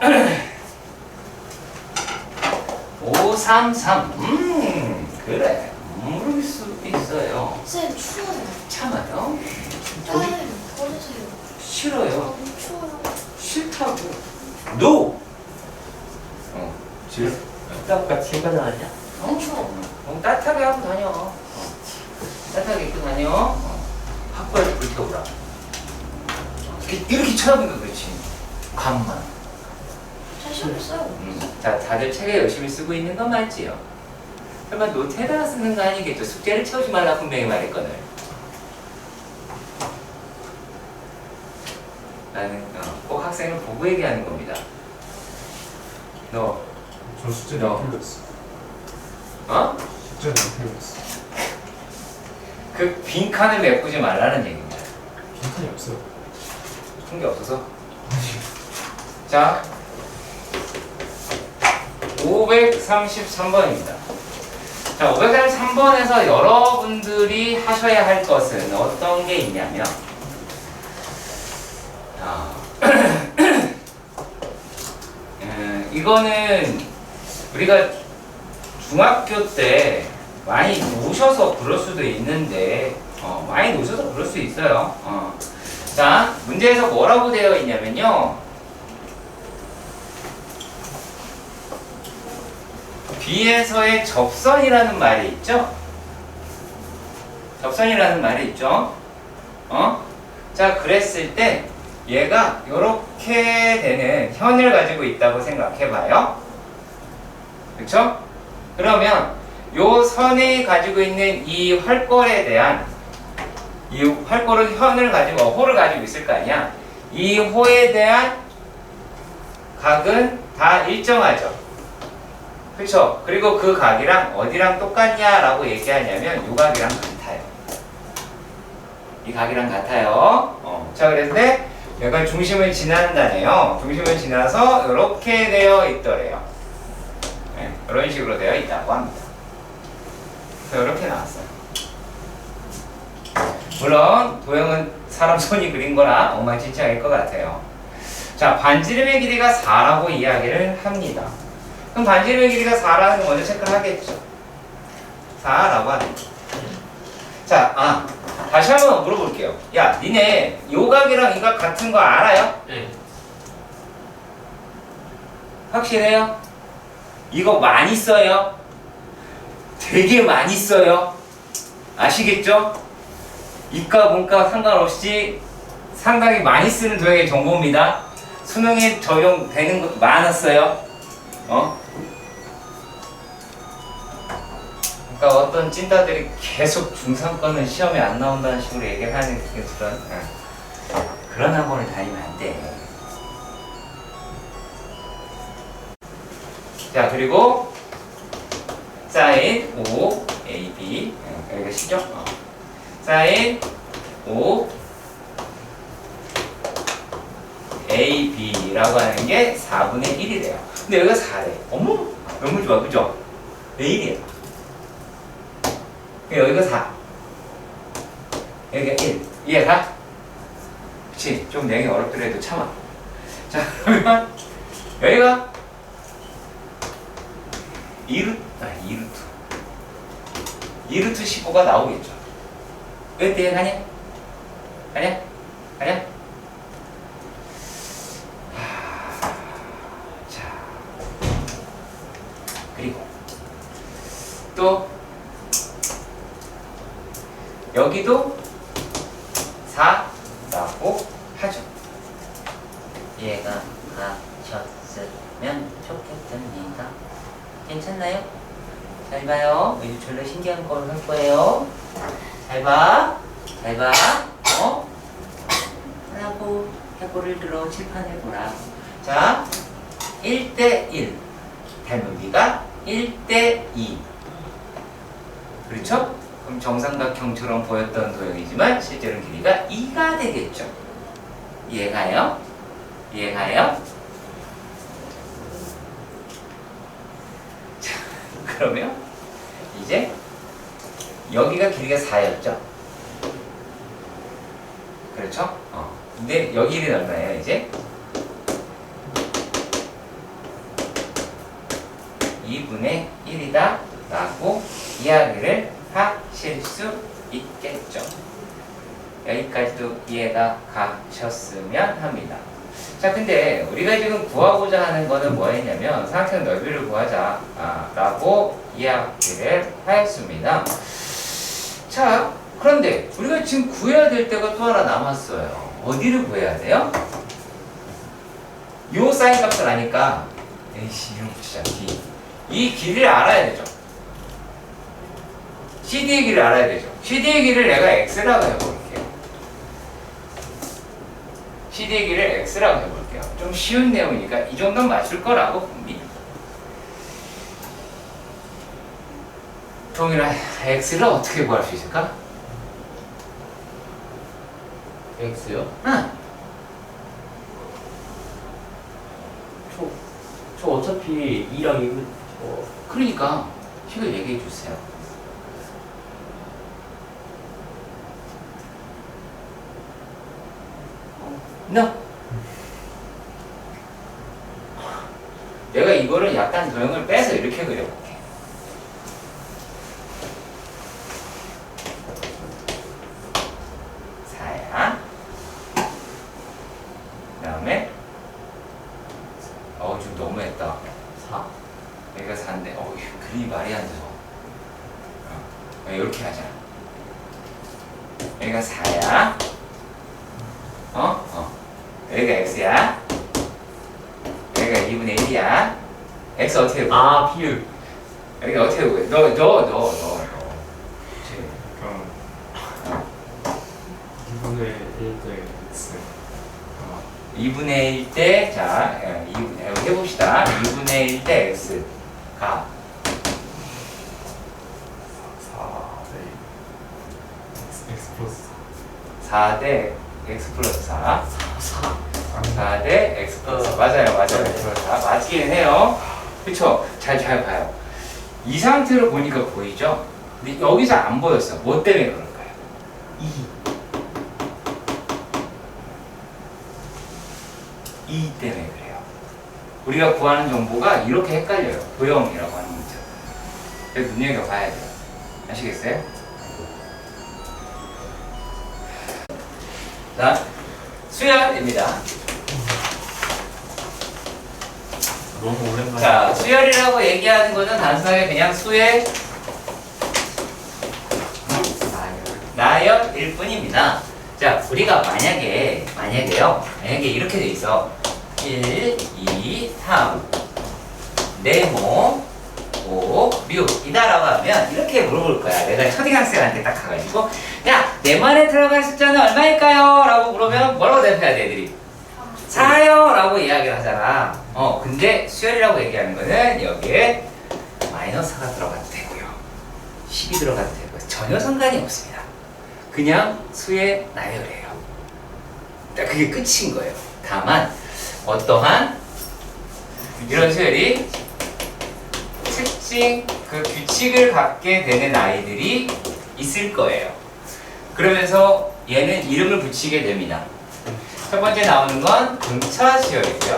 Speaker 1: 533. 그래, 모를 수 있어요.
Speaker 5: 쌤 추워요.
Speaker 1: 참아요.
Speaker 5: 쌤 버리세요.
Speaker 1: 싫어요.
Speaker 5: 너무 추워요.
Speaker 1: 싫다고. NO.
Speaker 3: 아까 친구 나왔냐?
Speaker 1: 따뜻하게 하고 다녀. 따뜻하게 입고 다녀. 학교에서 불태우라. 이렇게 쳐다보니까 그렇지. 감만.
Speaker 5: 잘 시험했어요.
Speaker 1: 자, 다들 책에 열심히 쓰고 있는 건 맞지요? 설마 노트에다가 쓰는 거 아니겠죠? 숙제를 채우지 말라 분명히 말했거든. 나는 꼭 학생을 보고 얘기하는 겁니다. 너,
Speaker 6: 저 숙제는 안 틀렸어.
Speaker 1: 어?
Speaker 6: 숙제는 안 틀렸어.
Speaker 1: 그 빈칸을 메꾸지 말라는 얘기입니다.
Speaker 6: 빈칸이 없어요.
Speaker 1: 푼 게 없어서. 자, 533번입니다. 자, 533번에서 여러분들이 하셔야 할 것은 어떤 게 있냐면, 이거는 우리가 중학교 때 많이 놓으셔서 그럴 수도 있는데, 많이 놓으셔서 그럴 수 있어요. 자, 문제에서 뭐라고 되어 있냐면요. B에서의 접선이라는 말이 있죠? 접선이라는 말이 있죠? 자, 그랬을 때 얘가 이렇게 되는 현을 가지고 있다고 생각해봐요. 그쵸? 그러면 요 선이 가지고 있는 이 활골에 대한 이 활골은 현을 가지고 호를 가지고 있을 거 아니야? 이 호에 대한 각은 다 일정하죠. 그쵸? 그리고 그 각이랑 어디랑 똑같냐라고 얘기하냐면 요 각이랑 같아요. 이 각이랑 같아요. 자, 그런데 약간 중심을 지난다네요. 중심을 지나서 이렇게 되어 있더래요. 네, 이런 식으로 되어 있다고 합니다. 그래서 이렇게 나왔어요. 물론 도형은 사람 손이 그린 거라 엉망진창일 것 같아요. 자, 반지름의 길이가 4라고 이야기를 합니다. 그럼 반지름의 길이가 4라는 거 먼저 체크를 하겠죠. 4라고 하는 거. 자, 다시 한번 물어볼게요. 야, 니네 요 각이랑 이 각 같은 거 알아요?
Speaker 3: 네.
Speaker 1: 확실해요? 이거 많이 써요? 되게 많이 써요? 아시겠죠? 이과 문과 상관없이 상당히 많이 쓰는 도형의 정보입니다. 수능에 적용되는 것도 많았어요. 그러니까 어떤 찐따들이 계속 중3거는 시험에 안 나온다는 식으로 얘기를 하는 그런 학원을 다니면 안 돼. 자, 그리고 사인 5 AB 여기가 시죠? 사인 5 AB라고 하는 게 4분의 1이래요. 근데 여기가 4래. 어머, 너무 좋아, 그죠? 왜 1이야? 여기가 4, 여기가 1, 이해가? 그치? 좀 내기 어렵더라도 참아. 자, 그러면 여기가 2루트 15가 나오겠죠. 왜 이해가냐? 가냐? 자, 그리고 또 여기도 4라고 하죠.
Speaker 3: 이해가 가셨으면 좋겠습니다. 괜찮나요? 잘 봐요. 이제 졸라 신기한 걸 할 거예요. 잘 봐. 하고 해골을 들어 칠판해보라.
Speaker 1: 자, 1대1 닮은 비가 1대2. 그렇죠? 그럼 정삼각형처럼 보였던 도형이지만 실제로는 길이가 2가 되겠죠. 이해가요? 자, 그러면 이제 여기가 길이가 4였죠. 그렇죠? 근데 여기 길이 얼마예요, 이제? 2분의 1이다 라고 이야기를 하실 수 있겠죠. 여기까지도 이해가 가셨으면 합니다. 자, 근데 우리가 지금 구하고자 하는 거는 뭐였냐면 삼각형 넓이를 구하자 라고 이야기를 하였습니다. 자, 그런데 우리가 지금 구해야 될 때가 또 하나 남았어요. 어디를 구해야 돼요? 요 사인 값을 아니까 에이씨 이런 거 진짜 이 길이를 알아야 되죠. CD의 길을 알아야 되죠. CD의 길을 내가 X라고 해볼게요. CD의 길을 X라고 해볼게요. 좀 쉬운 내용이니까 이 정도는 맞출 거라고 봅니다. 동일한 X를 어떻게 구할 수 있을까?
Speaker 3: X요?
Speaker 1: 응.
Speaker 3: 저 어차피 2랑 2는
Speaker 1: 그러니까 식을 얘기해 주세요. No. 내가 이거를 약간 도형을 빼서 이렇게 그려볼게. 사야. 그 다음에 좀 너무했다.
Speaker 3: 4.
Speaker 1: 여기가 4인데 그림이 말이 안 돼서 이렇게 하자. 여기가 4야. 여기가 X야. 여기가 2분의 1이야. X 어떻게 해볼 거야?
Speaker 3: 비율.
Speaker 1: 여기 어떻게 해볼 거야? 너.
Speaker 6: 이분의 1대 X.
Speaker 1: 2분의 1대 자 2분의 여기 해봅시다. 2분의 1대 X가
Speaker 6: 4대 X 플러스
Speaker 1: 4대 X 플러스 4. 4대 X 플러스 4. 맞아요. 맞기는 해요. 그쵸? 잘 봐요. 이 상태로 보니까 보이죠? 근데 여기서 안 보였어. 뭐 때문에 그럴까요? 2 때문에 그래요. 우리가 구하는 정보가 이렇게 헷갈려요. 도형이라고 하는 문제. 그래서 눈여겨봐야 돼요. 아시겠어요? 자, 수열입니다.
Speaker 3: 너무 오랜만에.
Speaker 1: 자, 수열이라고 얘기하는 거는 단순하게 그냥 수의 나열일 뿐입니다. 자, 우리가 만약에요. 이렇게 돼 있어. 1, 2, 3, 네모, 5, 6 이다라고 하면 이렇게 물어볼 거야. 내가 초등학생한테 딱 가가지고 야, 네모 안에 들어갈 숫자는 얼마일까요? 라고 물으면 뭐라고 대답해야 돼, 애들이? 4요! 라고 이야기를 하잖아. 근데 수열이라고 얘기하는 거는 여기에 마이너스가 들어가도 되고요. 10이 들어가도 되고요. 전혀 상관이 없습니다. 그냥 수의 나열이에요. 그게 끝인 거예요. 다만 어떠한 이런 수열이 특징, 그 규칙을 갖게 되는 아이들이 있을 거예요. 그러면서 얘는 이름을 붙이게 됩니다. 첫 번째 나오는 건 등차 수열이고요.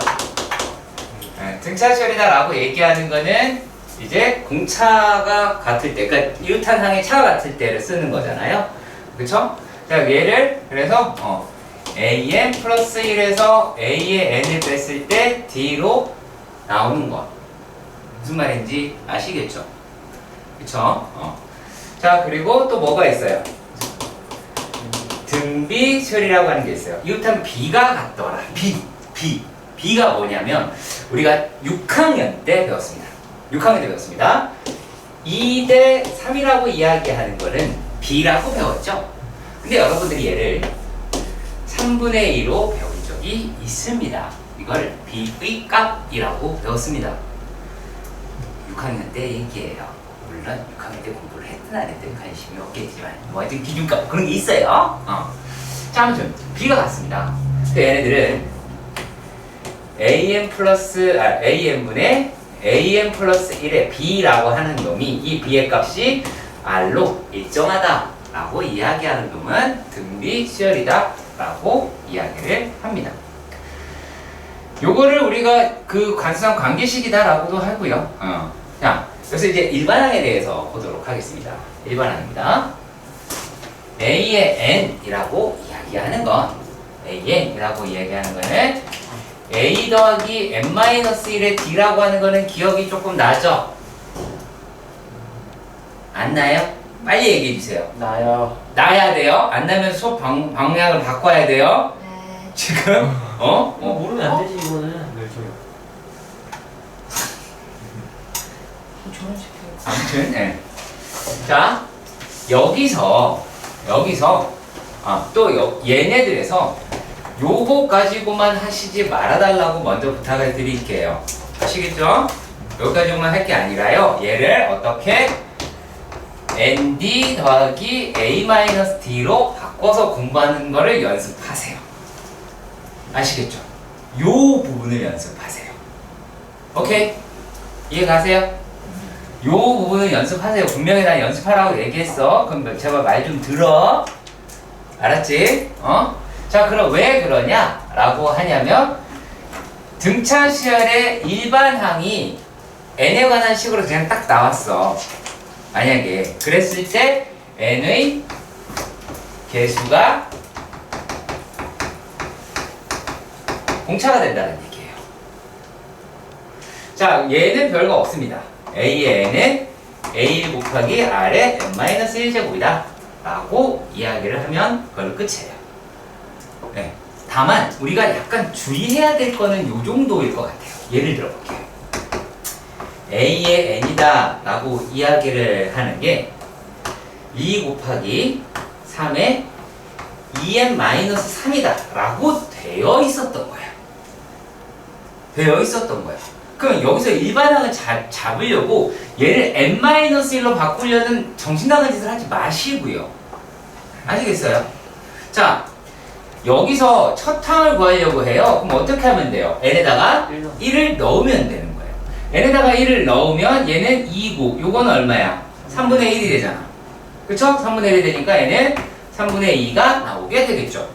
Speaker 1: 등차 수열이다라고 얘기하는 거는 이제 공차가 같을 때, 그러니까 이웃한항의 차가 같을 때를 쓰는 거잖아요. 그쵸? 자, 얘를 그래서 AN 플러스 1에서 A의 N을 뺐을 때 D로 나오는 거. 무슨 말인지 아시겠죠? 그쵸? 자, 그리고 또 뭐가 있어요? 등비 수열이라고 하는 게 있어요. 이웃한 B가 같더라. B가 뭐냐면 우리가 6학년 때 배웠습니다. 2대 3이라고 이야기하는 거는 B라고 배웠죠? 근데 여러분들이 얘를 3분의 2로 배운 적이 있습니다. 이걸 B의 값이라고 배웠습니다. 6학년 때 얘기예요. 물론 6학년 때 공부를 했든 안 했든 관심이 없겠지만 뭐 하여튼 기준값 그런 게 있어요. 자, 아무튼 B가 같습니다. 그 얘네들은 AN분의 AN 플러스 1의 B라고 하는 놈이 이 B의 값이 R로 일정하다 라고 이야기하는 놈은 등비 수열이다 라고 이야기를 합니다. 요거를 우리가 그 관수상 관계식이다 라고도 하고요. 자, 그래서 이제 일반항에 대해서 보도록 하겠습니다. 일반항입니다. A의 N이라고 이야기하는 건 An이라고 이야기하는 거는 A 더하기 N-1의 D라고 하는 거는 기억이 조금 나죠? 안 나요? 빨리 얘기해 주세요.
Speaker 3: 나요.
Speaker 1: 나야 돼요? 안 나면 수업 방향을 바꿔야 돼요?
Speaker 5: 네.
Speaker 1: 지금? 어?
Speaker 3: 모르면 안 되지 이거는.
Speaker 6: 네, 저요.
Speaker 3: 좋은 식이에요.
Speaker 1: 아무튼, 예. 자, 여기서, 얘네들에서 요거 가지고만 하시지 말아달라고 먼저 부탁을 드릴게요. 아시겠죠? 여기까지만 할 게 아니라요. 얘를 어떻게 ND 더하기 A-D로 바꿔서 공부하는 거를 연습하세요. 아시겠죠? 요 부분을 연습하세요. 오케이? 이해 가세요? 요 부분을 연습하세요. 분명히 난 연습하라고 얘기했어. 그럼 제발 말 좀 들어. 알았지? 자, 그럼 왜 그러냐라고 하냐면 등차 시열의 일반항이 n에 관한 식으로 그냥 딱 나왔어. 만약에 그랬을 때 n의 개수가 공차가 된다는 얘기예요. 자, 얘는 별거 없습니다. A의 n은 A1 곱하기 R의 n-1제곱이다 라고 이야기를 하면 그걸로 끝이에요. 네. 다만 우리가 약간 주의해야 될 거는 요 정도일 것 같아요. 예를 들어 볼게요. A의 n이다 라고 이야기를 하는 게 2 곱하기 3의 2n-3이다 라고 되어 있었던 거예요. 그럼 여기서 일반항을 잡으려고 얘를 n-1로 바꾸려는 정신 나간 짓을 하지 마시고요. 아시겠어요? 자, 여기서 첫 항을 구하려고 해요. 그럼 어떻게 하면 돼요? n에다가 1을 넣으면 되는 거예요. n에다가 1을 넣으면 얘는 2고 요거는 얼마야? 3분의 1이 되잖아. 그쵸? 3분의 1이 되니까 얘는 3분의 2가 나오게 되겠죠.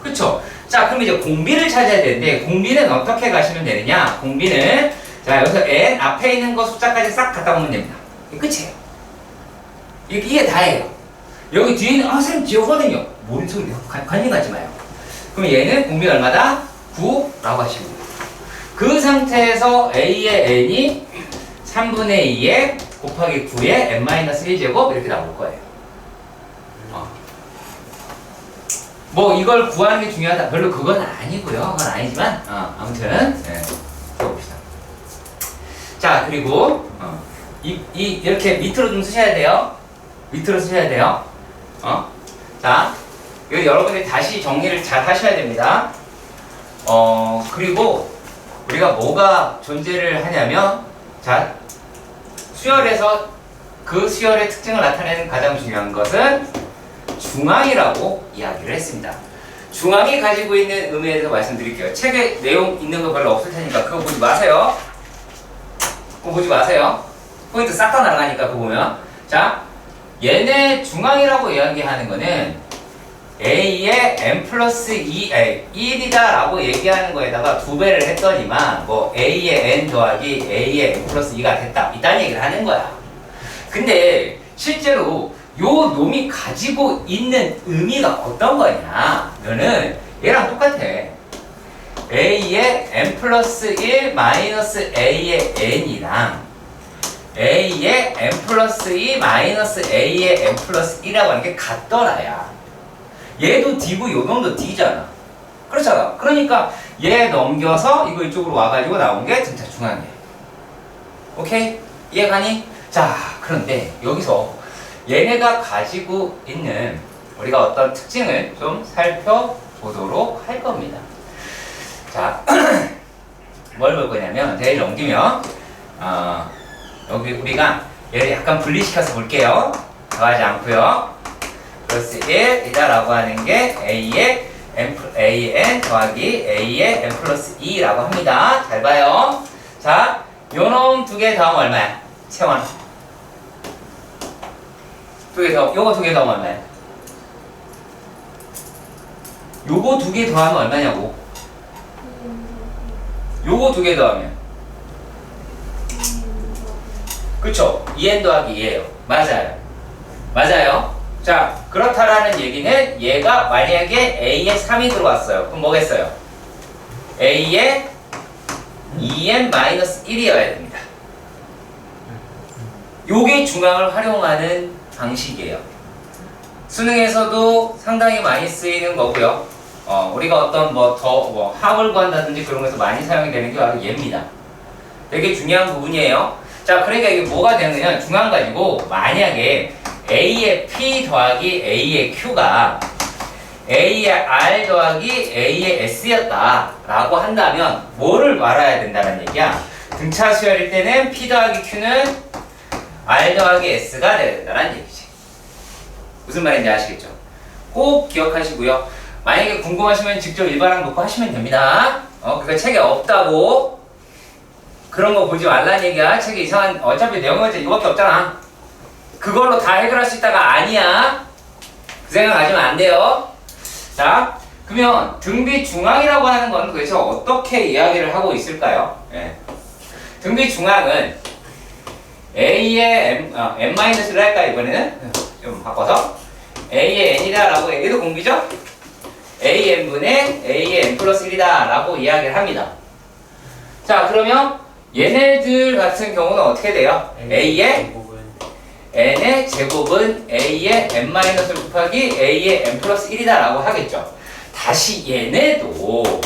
Speaker 1: 그쵸? 자, 그럼 이제 공비를 찾아야 되는데 공비는 어떻게 가시면 되느냐? 공비는 자, 여기서 n 앞에 있는 거 숫자까지 싹 갖다 보면 됩니다. 이게 끝이에요. 이게 다예요. 여기 뒤에 있는 선생님 지우거든요. 뭔 소리야? 관심 갖지 마요. 그럼 얘는 공비가 얼마다? 9라고 하시고 그 상태에서 a의 n이 3분의 2에 곱하기 9의 n-1제곱 이렇게 나올 거예요. 뭐 이걸 구하는 게 중요하다. 별로 그건 아니고요. 그건 아니지만 아무튼 네. 들어봅시다. 자, 그리고 이렇게 밑으로 좀 쓰셔야 돼요. 밑으로 쓰셔야 돼요. 자, 이거 여러분들이 다시 정리를 잘 하셔야 됩니다. 그리고 우리가 뭐가 존재를 하냐면 자, 수열에서 그 수열의 특징을 나타내는 가장 중요한 것은 중앙이라고 이야기를 했습니다. 중앙이 가지고 있는 의미에 대해서 말씀드릴게요. 책에 내용 있는 거 별로 없을 테니까 그거 보지 마세요. 그거 보지 마세요. 포인트 싹 다 날아가니까 그거 보면. 자, 얘네 중앙이라고 이야기하는 거는 A의 n 플러스 1이다 라고 얘기하는 거에다가 2배를 했더니만 뭐 A의 n 더하기 A의 n 플러스 2가 됐다 이딴 얘기를 하는 거야. 근데 실제로 요 놈이 가지고 있는 의미가 어떤 거냐면은 얘랑 똑같아. A의 n 플러스 1 마이너스 A의 n이랑 A의 n 플러스 2 마이너스 A의 n 플러스 1이라고 하는 게 같더라야. 얘도 D고 요 놈도 D잖아. 그렇잖아. 그러니까 얘 넘겨서 이거 이쪽으로 와가지고 나온 게 진짜 중앙이야. 오케이? 이해가니? 자, 그런데 여기서 얘네가 가지고 있는 우리가 어떤 특징을 좀 살펴보도록 할 겁니다. 자, 뭘 볼 거냐면 제일 넘기면 여기 우리가 얘를 약간 분리시켜서 볼게요. 더하지 않고요. 플러스 1이다 라고 하는 게 A의 AN 더하기 A의 N 플러스 2라고 합니다. 잘 봐요. 자, 요놈 두 개 더하면 얼마야? 채원. 요거 두 개 더하면 얼마야? 요거 두 개 더하면 얼마냐고? 요거 두 개 더하면 그쵸? 2n 더하기 2예요. 맞아요. 자, 그렇다라는 얘기는 얘가 만약에 A에 3이 들어왔어요. 그럼 뭐겠어요? A에 2n-1이어야 됩니다. 요게 중앙을 활용하는 방식이에요. 수능에서도 상당히 많이 쓰이는 거고요. 우리가 어떤 합을 구한다든지 그런 것에서 많이 사용이 되는 게 바로 얘입니다. 되게 중요한 부분이에요. 자, 그러니까 이게 뭐가 되느냐, 중앙 가지고 만약에 A의 P 더하기 A의 Q가 A의 R 더하기 A의 S였다 라고 한다면 뭐를 말아야 된다는 얘기야? 등차 수열일 때는 P 더하기 Q는 R 더하기 S가 돼야 된다는 얘기지. 무슨 말인지 아시겠죠? 꼭 기억하시고요. 만약에 궁금하시면 직접 일반항 놓고 하시면 됩니다. 그거 책에 없다고 그런 거 보지 말라는 얘기야. 책에 이상한 어차피 내용은 이거밖에 없잖아. 그걸로 다 해결할 수 있다가 아니야. 그 생각 하시면 안 돼요. 자, 그러면 등비 중앙이라고 하는 건 도대체 어떻게 이야기를 하고 있을까요? 예. 등비 중앙은 A의 n-를 할까 이번에는? 좀 바꿔서 A의 n이다 라고 얘기도 공비죠? AN분의 A의 n 플러스 1이다 라고 이야기를 합니다. 자, 그러면 얘네들 같은 경우는 어떻게 돼요? A의 n의 제곱은 A의 n-를 곱하기 A의 n 플러스 1이다 라고 하겠죠. 다시 얘네도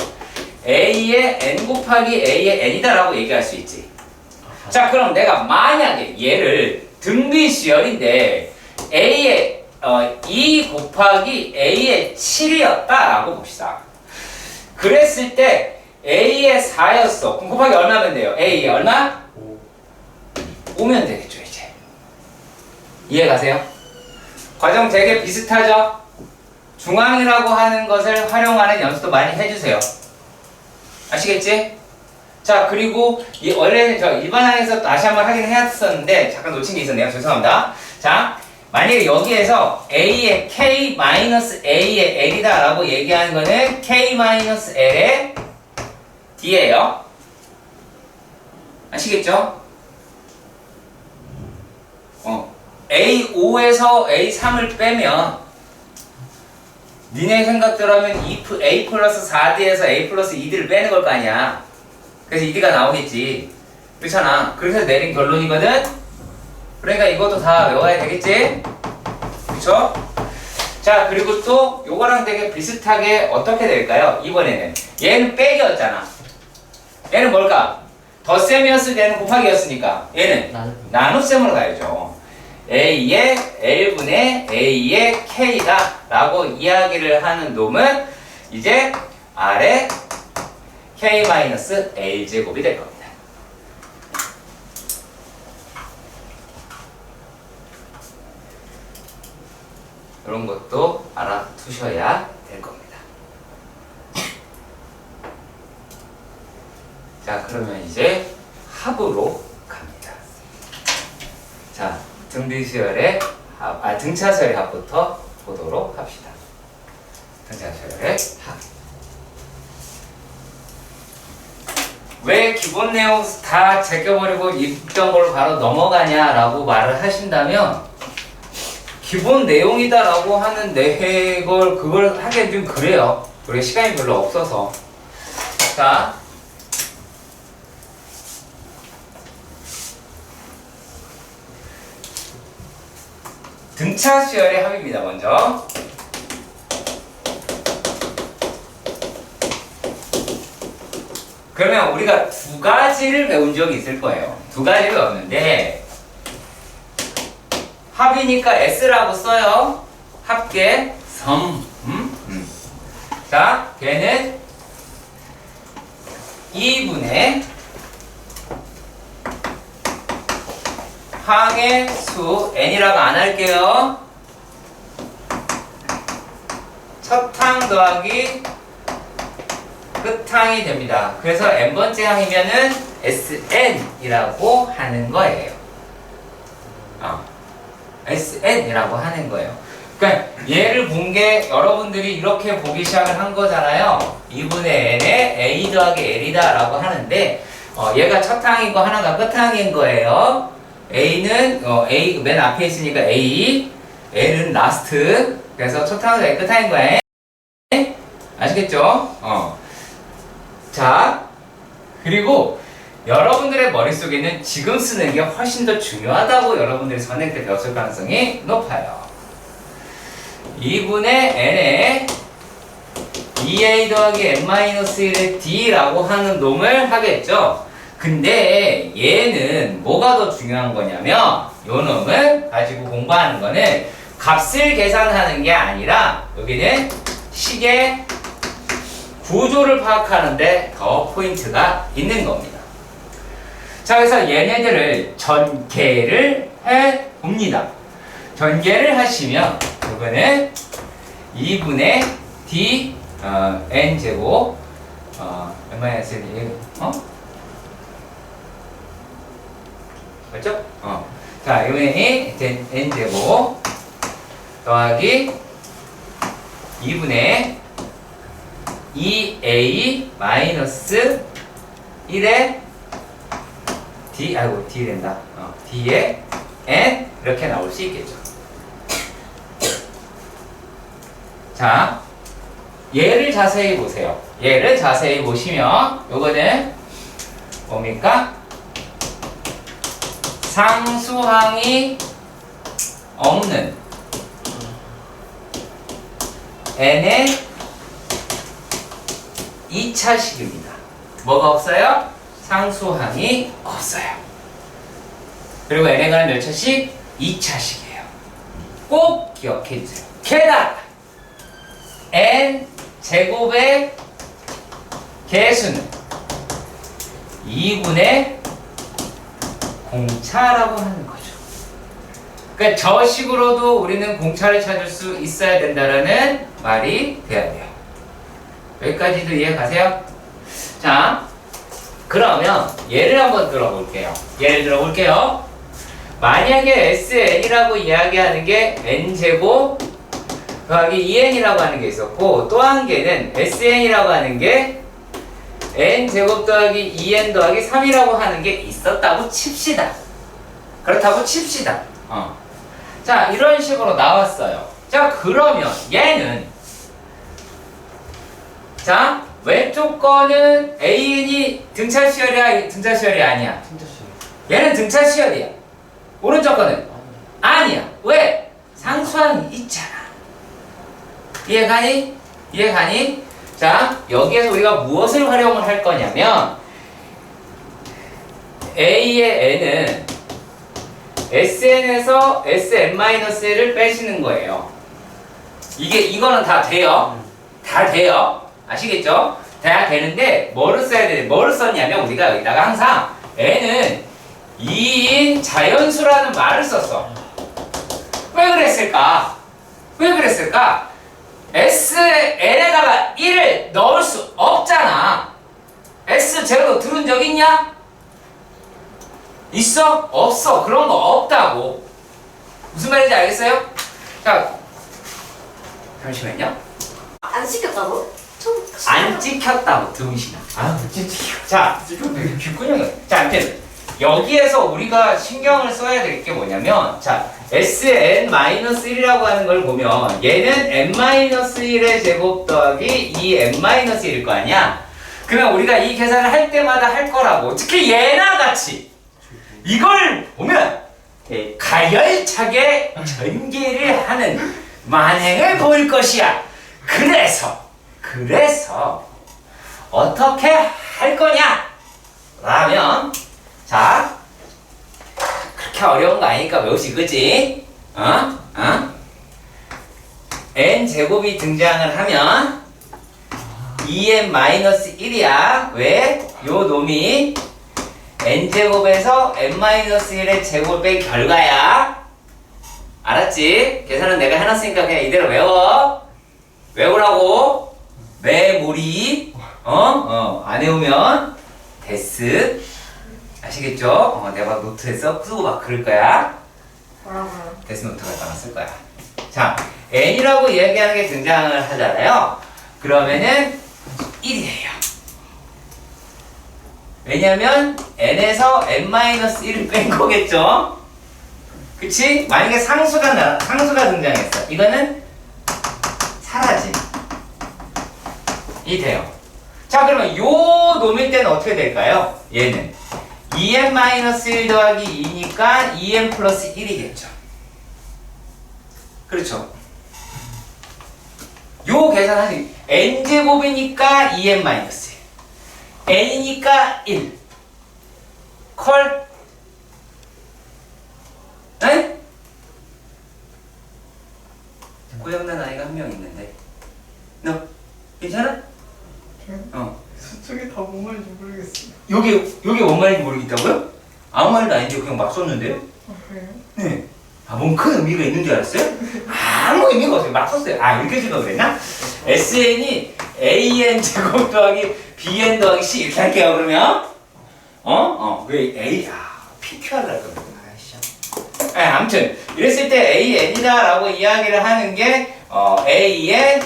Speaker 1: A의 n 곱하기 A의 n이다 라고 얘기할 수 있지. 자, 그럼 내가 만약에 얘를 등비수열인데 A의 2 곱하기 A의 7이었다 라고 봅시다. 그랬을 때 A의 4였어. 그럼 곱하기 얼마면 돼요? A의 얼마? 5면 되겠죠 이제. 이해 가세요? 과정 되게 비슷하죠? 중앙이라고 하는 것을 활용하는 연습도 많이 해주세요. 아시겠지? 자, 그리고 원래는 저 일반항에서 다시 한번 하긴 했었는데 잠깐 놓친 게 있었네요. 죄송합니다. 자, 만약에 여기에서 A의 K-A의 L이다 라고 얘기하는 거는 K-L의 D예요. 아시겠죠? A5에서 A3을 빼면 니네 생각대로 하면 A 플러스 4D에서 A 플러스 2D를 빼는 걸 거 아니야. 그래서 2D가 나오겠지. 그렇잖아. 그래서 내린 결론이거든? 그러니까 이것도 다 외워야 되겠지? 그쵸? 자, 그리고 또 요거랑 되게 비슷하게 어떻게 될까요? 이번에는 얘는 빼기였잖아. 얘는 뭘까? 덧셈이었을 때는 곱하기였으니까 얘는 나눗셈으로 가야죠. A의 L분의 A의 K다 라고 이야기를 하는 놈은 이제 R의 K-L제곱이 될 겁니다. 이런 것도 알아두셔야 될 겁니다. 자, 그러면 이제 합으로 갑니다. 자, 등비수열의 합, 등차수열의 합부터 보도록 합시다. 등차수열의 합. 왜 기본 내용 다 제껴버리고 있던 걸로 바로 넘어가냐라고 말을 하신다면 기본 내용이다라고 하는 그걸 하기엔 좀 그래요. 우리가 시간이 별로 없어서. 자, 등차 수열의 합입니다. 먼저 그러면 우리가 두 가지를 배운 적이 있을 거예요. 두 가지를 배웠는데 합이니까 S라고 써요. 합계 섬. 자, 걔는 2분의 항의 수 n이라고 안 할게요. 첫 항 더하기 끝항이 됩니다. 그래서 n번째 항이면은 SN이라고 하는 거예요. SN이라고 하는 거예요. 그러니까 얘를 본 게 여러분들이 이렇게 보기 시작을 한 거잖아요. 2분의 n에 a 더하기 l이다 라고 하는데 얘가 첫 항이고 하나가 끝항인 거예요. a는 a 맨 앞에 있으니까 a, l은 라스트. 그래서 첫 항이 끝항인 거예요. 아시겠죠? 자, 그리고 여러분들의 머릿속에는 지금 쓰는 게 훨씬 더 중요하다고 여러분들이 선행 때 배웠을 가능성이 높아요. 2분의 n에 2a 더하기 n-1의 d라고 하는 놈을 하겠죠. 근데 얘는 뭐가 더 중요한 거냐면 요 놈을 가지고 공부하는 거는 값을 계산하는 게 아니라 여기는 식의 구조를 파악하는데 더 포인트가 있는 겁니다. 자, 그래서 얘네들을 전개를 해 봅니다. 전개를 하시면 이거는 2분의 d n 제곱 n-1 맞죠? 자, 이번에 n 제곱 더하기 2분의 2a 마이너스 1의 d, 아이고 d 된다. d의 n 이렇게 나올 수 있겠죠. 자, 얘를 자세히 보세요. 얘를 자세히 보시면 요거는 뭡니까? 상수항이 없는 n의 2차식입니다. 뭐가 없어요? 상수항이 없어요. 그리고 n에 관한 몇 차식? 2차식이에요. 꼭 기억해 주세요. 게다가 n 제곱의 개수는 2분의 공차라고 하는 거죠. 그러니까 저 식으로도 우리는 공차를 찾을 수 있어야 된다라는 말이 돼야 돼요. 여기까지도 이해 가세요? 자, 그러면 예를 한번 들어볼게요. 예를 들어볼게요. 만약에 SN이라고 이야기하는 게 N제곱 더하기 2N이라고 하는 게 있었고 또 한 개는 SN이라고 하는 게 N제곱 더하기 2N 더하기 3이라고 하는 게 있었다고 칩시다. 그렇다고 칩시다. 자, 이런 식으로 나왔어요. 자, 그러면 얘는 자, 왼쪽 거는 AN이 등차시열이야, 등차시열이 아니야? 얘는 등차시열이야. 오른쪽 거는 아니야. 왜? 상수항이 있잖아. 이해가니? 이해가니? 자, 여기에서 우리가 무엇을 활용을 할 거냐면 A의 N은 SN에서 SN-1을 빼시는 거예요. 이거는 다 돼요. 다 돼요. 아시겠죠? 다 되는데 뭐를 써야 돼? 뭐를 썼냐면 우리가 여기다가 항상 N은 2인 자연수라는 말을 썼어. 왜 그랬을까? 왜 그랬을까? N에다가 1을 넣을 수 없잖아. S 제로 들은 적 있냐? 있어? 없어. 그런 거 없다고. 무슨 말인지 알겠어요? 자, 잠시만요.
Speaker 5: 안 시켰다고?
Speaker 1: 안 찍혔다고 등신아. 자, 귓근육은. 자, 아무튼 여기에서 우리가 신경을 써야 될 게 뭐냐면, 자, Sn-1이라고 하는 걸 보면 얘는 n-1의 제곱 더하기 2n-1일 거 아니야? 그러면 우리가 이 계산을 할 때마다 할 거라고. 특히 얘나 같이 이걸 보면 가열차게 전개를 하는 만행을 보일 것이야. 그래서 어떻게 할 거냐? 라면 자, 그렇게 어려운 거 아니니까 외우시, 그치? n 제곱이 등장을 하면 2n-1이야. 왜? 요 놈이 n 제곱에서 n-1의 제곱을 뺀 결과야. 알았지? 계산은 내가 해놨으니까 그냥 이대로 외워. 외우라고. 메모리. 안 외우면 데스. 아시겠죠? 내가 노트에서 쓰고 막 그럴 거야.
Speaker 5: 뭐라고요?
Speaker 1: 데스 노트 갖다가 쓸 거야. 자, n이라고 이야기하는 게 등장을 하잖아요. 그러면은 1이에요. 왜냐면 n에서 n-1을 뺀 거겠죠? 그치? 만약에 상수가 등장했어. 이거는 사라짐. 이 돼요. 자, 그러면 요 놈일 때는 어떻게 될까요? 얘는 2n-1 더하기 2니까 2n 플러스 1이겠죠. 그렇죠. 요 계산하지. n제곱이니까 2n-1. n이니까 1. 컬? 에? 고장난 아이가 한 명 있는데. 너 괜찮아?
Speaker 6: 수축이 다 뭔 말인지 모르겠어요.
Speaker 1: 요게 뭔 말인지 모르겠다고요? 아무 말도 아닌데 그냥 막 썼는데요?
Speaker 6: 아, 그래요?
Speaker 1: 네. 아, 뭔 큰 의미가 있는 줄 알았어요? 아무 의미가 없어요. 막 썼어요. 아, 이렇게 쓰려고 그랬나? SN이 AN 제곱 더하기 BN 더하기 C 이렇게 할게요, 그러면. 왜 A, PQ 하려고 그랬구나. 아이씨. 아무튼, 이랬을 때 AN이다라고 이야기를 하는 게, A의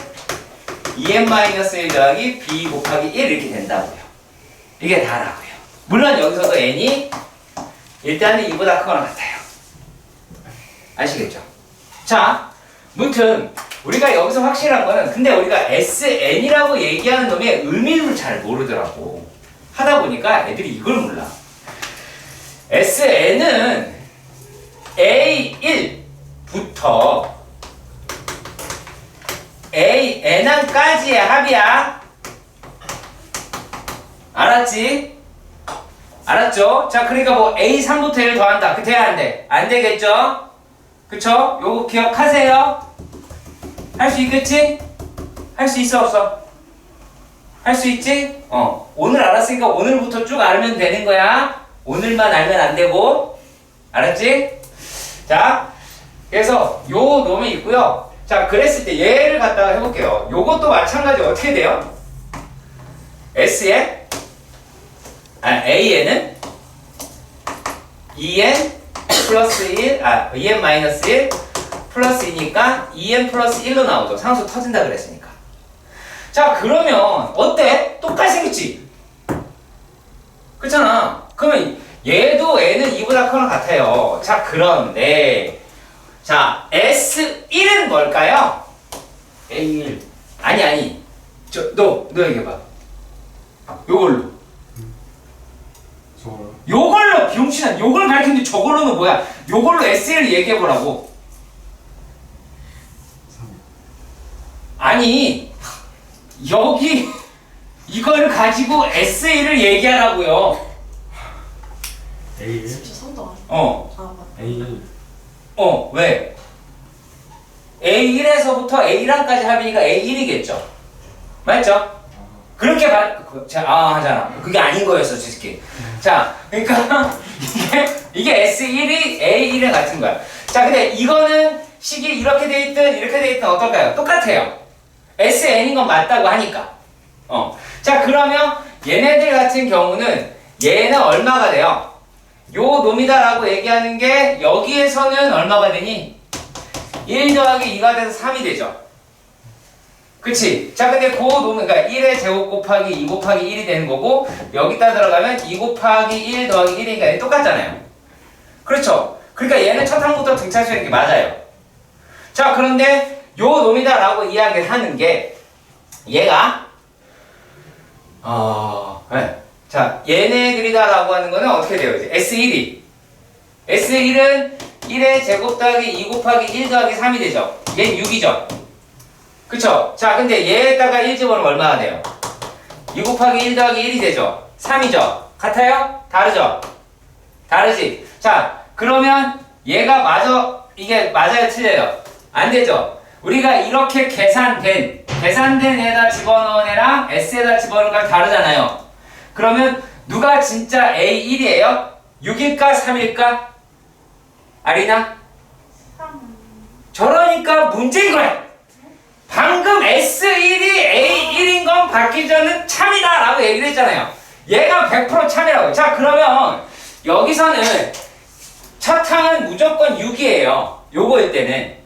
Speaker 1: 2n-1 더하기 B 곱하기 1 이렇게 된다고요. 이게 다라고요. 물론 여기서도 n이 일단은 2보다 크거나 같아요. 아시겠죠? 자, 무튼 우리가 여기서 확실한 거는 근데 우리가 SN이라고 얘기하는 놈의 의미를 잘 모르더라고. 하다 보니까 애들이 이걸 몰라. SN은 A1부터 AN까지의 합이야. 알았지? 알았죠? 자, 그러니까 뭐 A3부터 1을 더한다. 그 돼야 안 돼? 안 되겠죠? 그쵸? 요거 기억하세요. 할 수 있겠지? 할 수 있어 없어? 할 수 있지? 오늘 알았으니까 오늘부터 쭉 알면 되는 거야. 오늘만 알면 안 되고. 알았지? 자, 그래서 요 놈이 있고요. 자, 그랬을 때 얘를 갖다가 해볼게요. 요것도 마찬가지 어떻게 돼요? S에 AN은 2n 플러스 1, 2n 마이너스 1 플러스 2니까 2n 플러스 1로 나오죠. 상수 터진다 그랬으니까. 자, 그러면 어때? 똑같이 생겼지? 그렇잖아. 그러면 얘도 n은 2보다 크거나 같아요. 자, 그런데 자, S1은 뭘까요?
Speaker 6: A1.
Speaker 1: 아니. 너 얘기해봐. 요걸로.
Speaker 6: 저거요?
Speaker 1: 요걸로 병신아, 요걸 가르치는데 저걸로는 뭐야? 요걸로 S1을 얘기해보라고.
Speaker 6: 3.
Speaker 1: 아니, 여기 이걸 가지고 S1을 얘기하라고요.
Speaker 6: A1?
Speaker 5: 진짜 선도 안.
Speaker 6: A1.
Speaker 1: 왜? A1에서부터 A1까지 합이니까 A1이겠죠. 맞죠? 그렇게 하잖아. 그게 아닌 거였어, 솔직히. 자, 그러니까 이게 S1이 A1에 같은 거야. 자, 근데 이거는 식이 이렇게 돼 있든 이렇게 돼 있든 어떨까요? 똑같아요. SN인 건 맞다고 하니까. 자, 그러면 얘네들 같은 경우는 얘는 얼마가 돼요? 요 놈이다라고 얘기하는 게 여기에서는 얼마가 되니? 1 더하기 2가 돼서 3이 되죠. 그치? 자, 근데 그 놈은 그러니까 1의 제곱 곱하기 2 곱하기 1이 되는 거고 여기다 들어가면 2 곱하기 1 더하기 1이니까 똑같잖아요. 그렇죠? 그러니까 얘는 첫 항부터 등차수인 게 맞아요. 자, 그런데 요 놈이다라고 이야기를 하는 게 얘가 네. 자, 얘네들이다라고 하는 거는 어떻게 돼요? 이제 S1이 S1은 1의 제곱 더하기 2 곱하기 1 더하기 3이 되죠. 얘는 6이죠. 그쵸? 자, 근데 얘에다가 1 집어넣으면 얼마가 돼요? 2 곱하기 1 더하기 1이 되죠. 3이죠. 같아요? 다르죠? 다르지? 자, 그러면 얘가 이게 맞아요? 틀려요? 안 되죠? 우리가 이렇게 계산된 애다 집어넣은 애랑 S에다 집어넣은 거랑 다르잖아요. 그러면 누가 진짜 A1이에요? 6일까 3일까? 아리나?
Speaker 2: 3.
Speaker 1: 저러니까 문제인 거야. 방금 S1이 A1인 건 박기전은 참이다 라고 얘기를 했잖아요. 얘가 100% 참이라고. 자, 그러면 여기서는 첫 항은 무조건 6이에요. 요거일 때는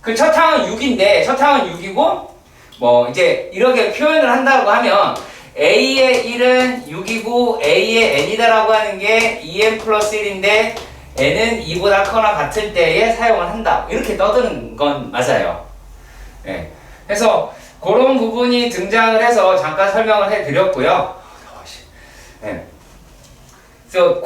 Speaker 1: 그 첫 항은 6인데 첫 항은 6이고 뭐 이제 이렇게 표현을 한다고 하면 A의 1은 6이고 A의 n이다라고 하는 게 2n 플러스 1인데 n은 2보다 크거나 같을 때에 사용을 한다. 이렇게 떠드는 건 맞아요. 네. 그래서 그런 부분이 등장을 해서 잠깐 설명을 해드렸고요. 네. 그래서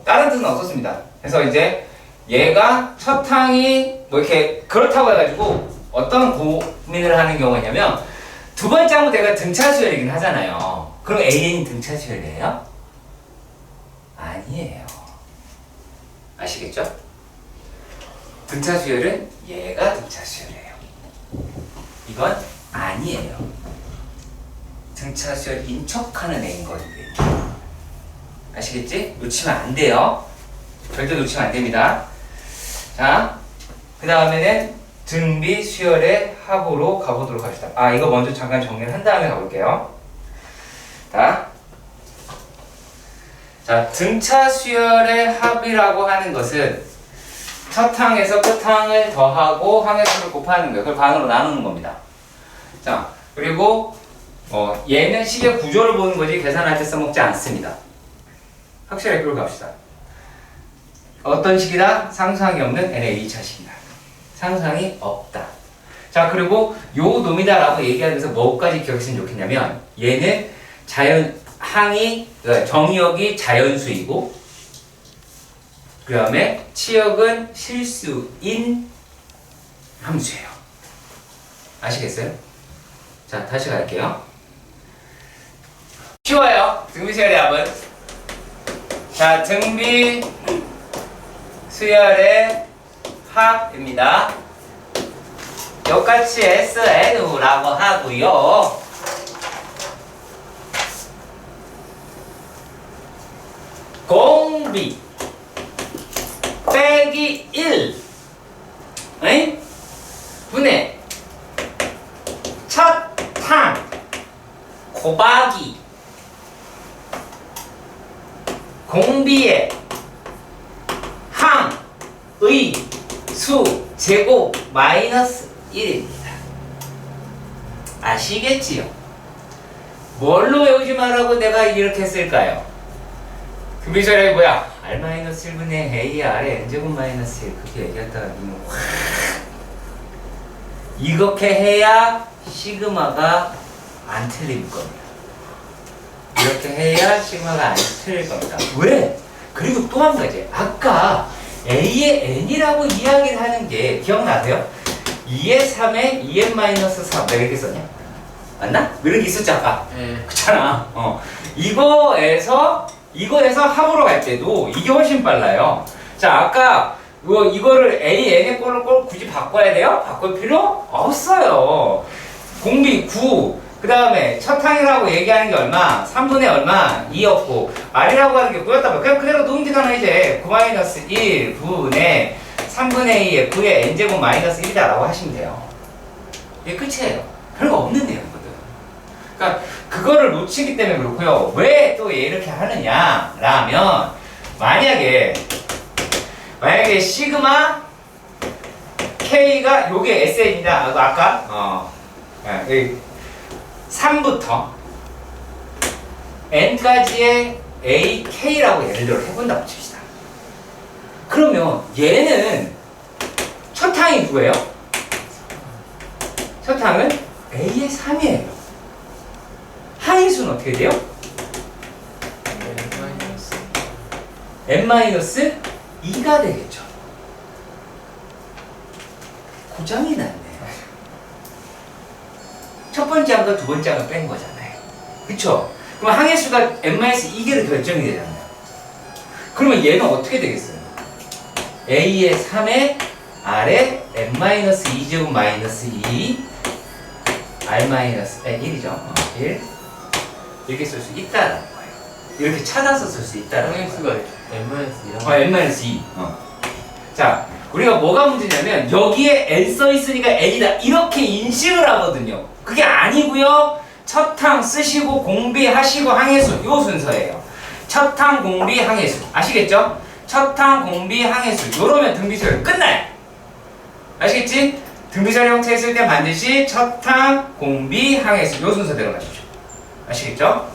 Speaker 1: 다른 뜻은 없었습니다. 그래서 이제 얘가 첫 항이 뭐 이렇게 그렇다고 해가지고 어떤 고민을 하는 경우냐면 두 번째 항부터 얘가 등차 수열이긴 하잖아요. 그럼 AN이 등차 수열이에요? 아니에요. 아시겠죠? 등차 수열은 얘가 등차 수열이에요. 이건 아니에요. 등차 수열 인척하는 애인 거예요. 아시겠지? 놓치면 안 돼요. 절대 놓치면 안 됩니다. 자, 그 다음에는 등비 수열의 합으로 가보도록 합시다. 이거 먼저 잠깐 정리를 한 다음에 가볼게요. 자, 등차 수열의 합이라고 하는 것은 첫 항에서 끝 항을 더하고 항의 수를 곱하는 거예요. 그걸 반으로 나누는 겁니다. 자, 그리고 얘는 식의 구조를 보는 거지 계산할 때 써먹지 않습니다. 확실하게 끌고 갑시다. 어떤 식이다? 상수항이 없는 NA 2차식이다. 상수항이 없다. 자, 그리고 요 놈이다 라고 얘기하면서 뭐까지 기억했으면 좋겠냐면 얘는 정의역이 자연수이고 그 다음에 치역은 실수인 함수예요. 아시겠어요? 자, 다시 갈게요. 쉬워요. 등비 수열의 합은. 자, 등비 수열의 합입니다. 똑같이 SNU라고 하고요. 공비 빼기 1 분의 첫 항 곱하기 공비의 항의 수 제곱 마이너스 1입니다. 아시겠지요? 뭘로 외우지 말라고 내가 이렇게 쓸까요? 등비수열이 뭐야? R-1분의 AR의 N제곱 마이너스 1 그렇게 얘기했다가 확 이렇게 해야 시그마가 안 틀릴 겁니다. 이렇게 해야 시그마가 안 틀릴 겁니다. 왜? 그리고 또 한 가지. 아까 A의 N이라고 이야기를 하는 게 기억나세요? 2의 3에 2n-3 내가 이렇게 썼냐? 맞나? 이런 게 있었지 아까? 그렇잖아. 이거에서 합으로 갈 때도 이게 훨씬 빨라요. 자, 아까 이거를 A, N의 꼴을 굳이 바꿔야 돼요? 바꿀 필요 없어요. 공비 9, 그 다음에 첫 항이라고 얘기하는 게 얼마? 3분의 얼마? 2였고 R이라고 하는 게 9였다고 그냥 그대로 놓으면 이제 9-1분의 3분의 2의 9의 N제곱 마이너스 1이다라고 하시면 돼요. 이게 끝이에요. 별거 없는 내용이거든. 그러니까 그거를 놓치기 때문에 그렇고요. 왜 또 이렇게 하느냐 라면 만약에 시그마 K가 요게 SN이다. 아까 3부터 N까지의 AK라고 예를 들어 해본다고 칩시다. 그러면 얘는 첫 항이 누구예요? 첫 항은 A의 3이에요. 항의 수는 어떻게 돼요? N-2가 되겠죠. 고장이 났네요. 첫 번째 항과 두 번째 항을 뺀 거잖아요. 그쵸? 그럼 항의 수가 N-2개로 결정이 되잖아요. 그러면 얘는 어떻게 되겠어요? A의 3에 R에 N-2제곱 마이너스 2 R-1이죠. 1 이렇게 쓸 수 있다는 거예요. 이렇게 찾아서 쓸 수 있다는 거예요.
Speaker 6: 수가 N-2야?
Speaker 1: N-2. 자, 우리가 뭐가 문제냐면 여기에 N 써있으니까 N이다 이렇게 인식을 하거든요. 그게 아니고요. 첫 항 쓰시고 공비하시고 항해수 요 순서예요. 첫 항 공비 항해수 아시겠죠? 첫 항 공비 항해수 요러면 등비수열 끝나요. 아시겠지? 등비수열 형태 있을 때 반드시 첫 항 공비 항해수 요 순서대로 가시죠. 아시겠죠?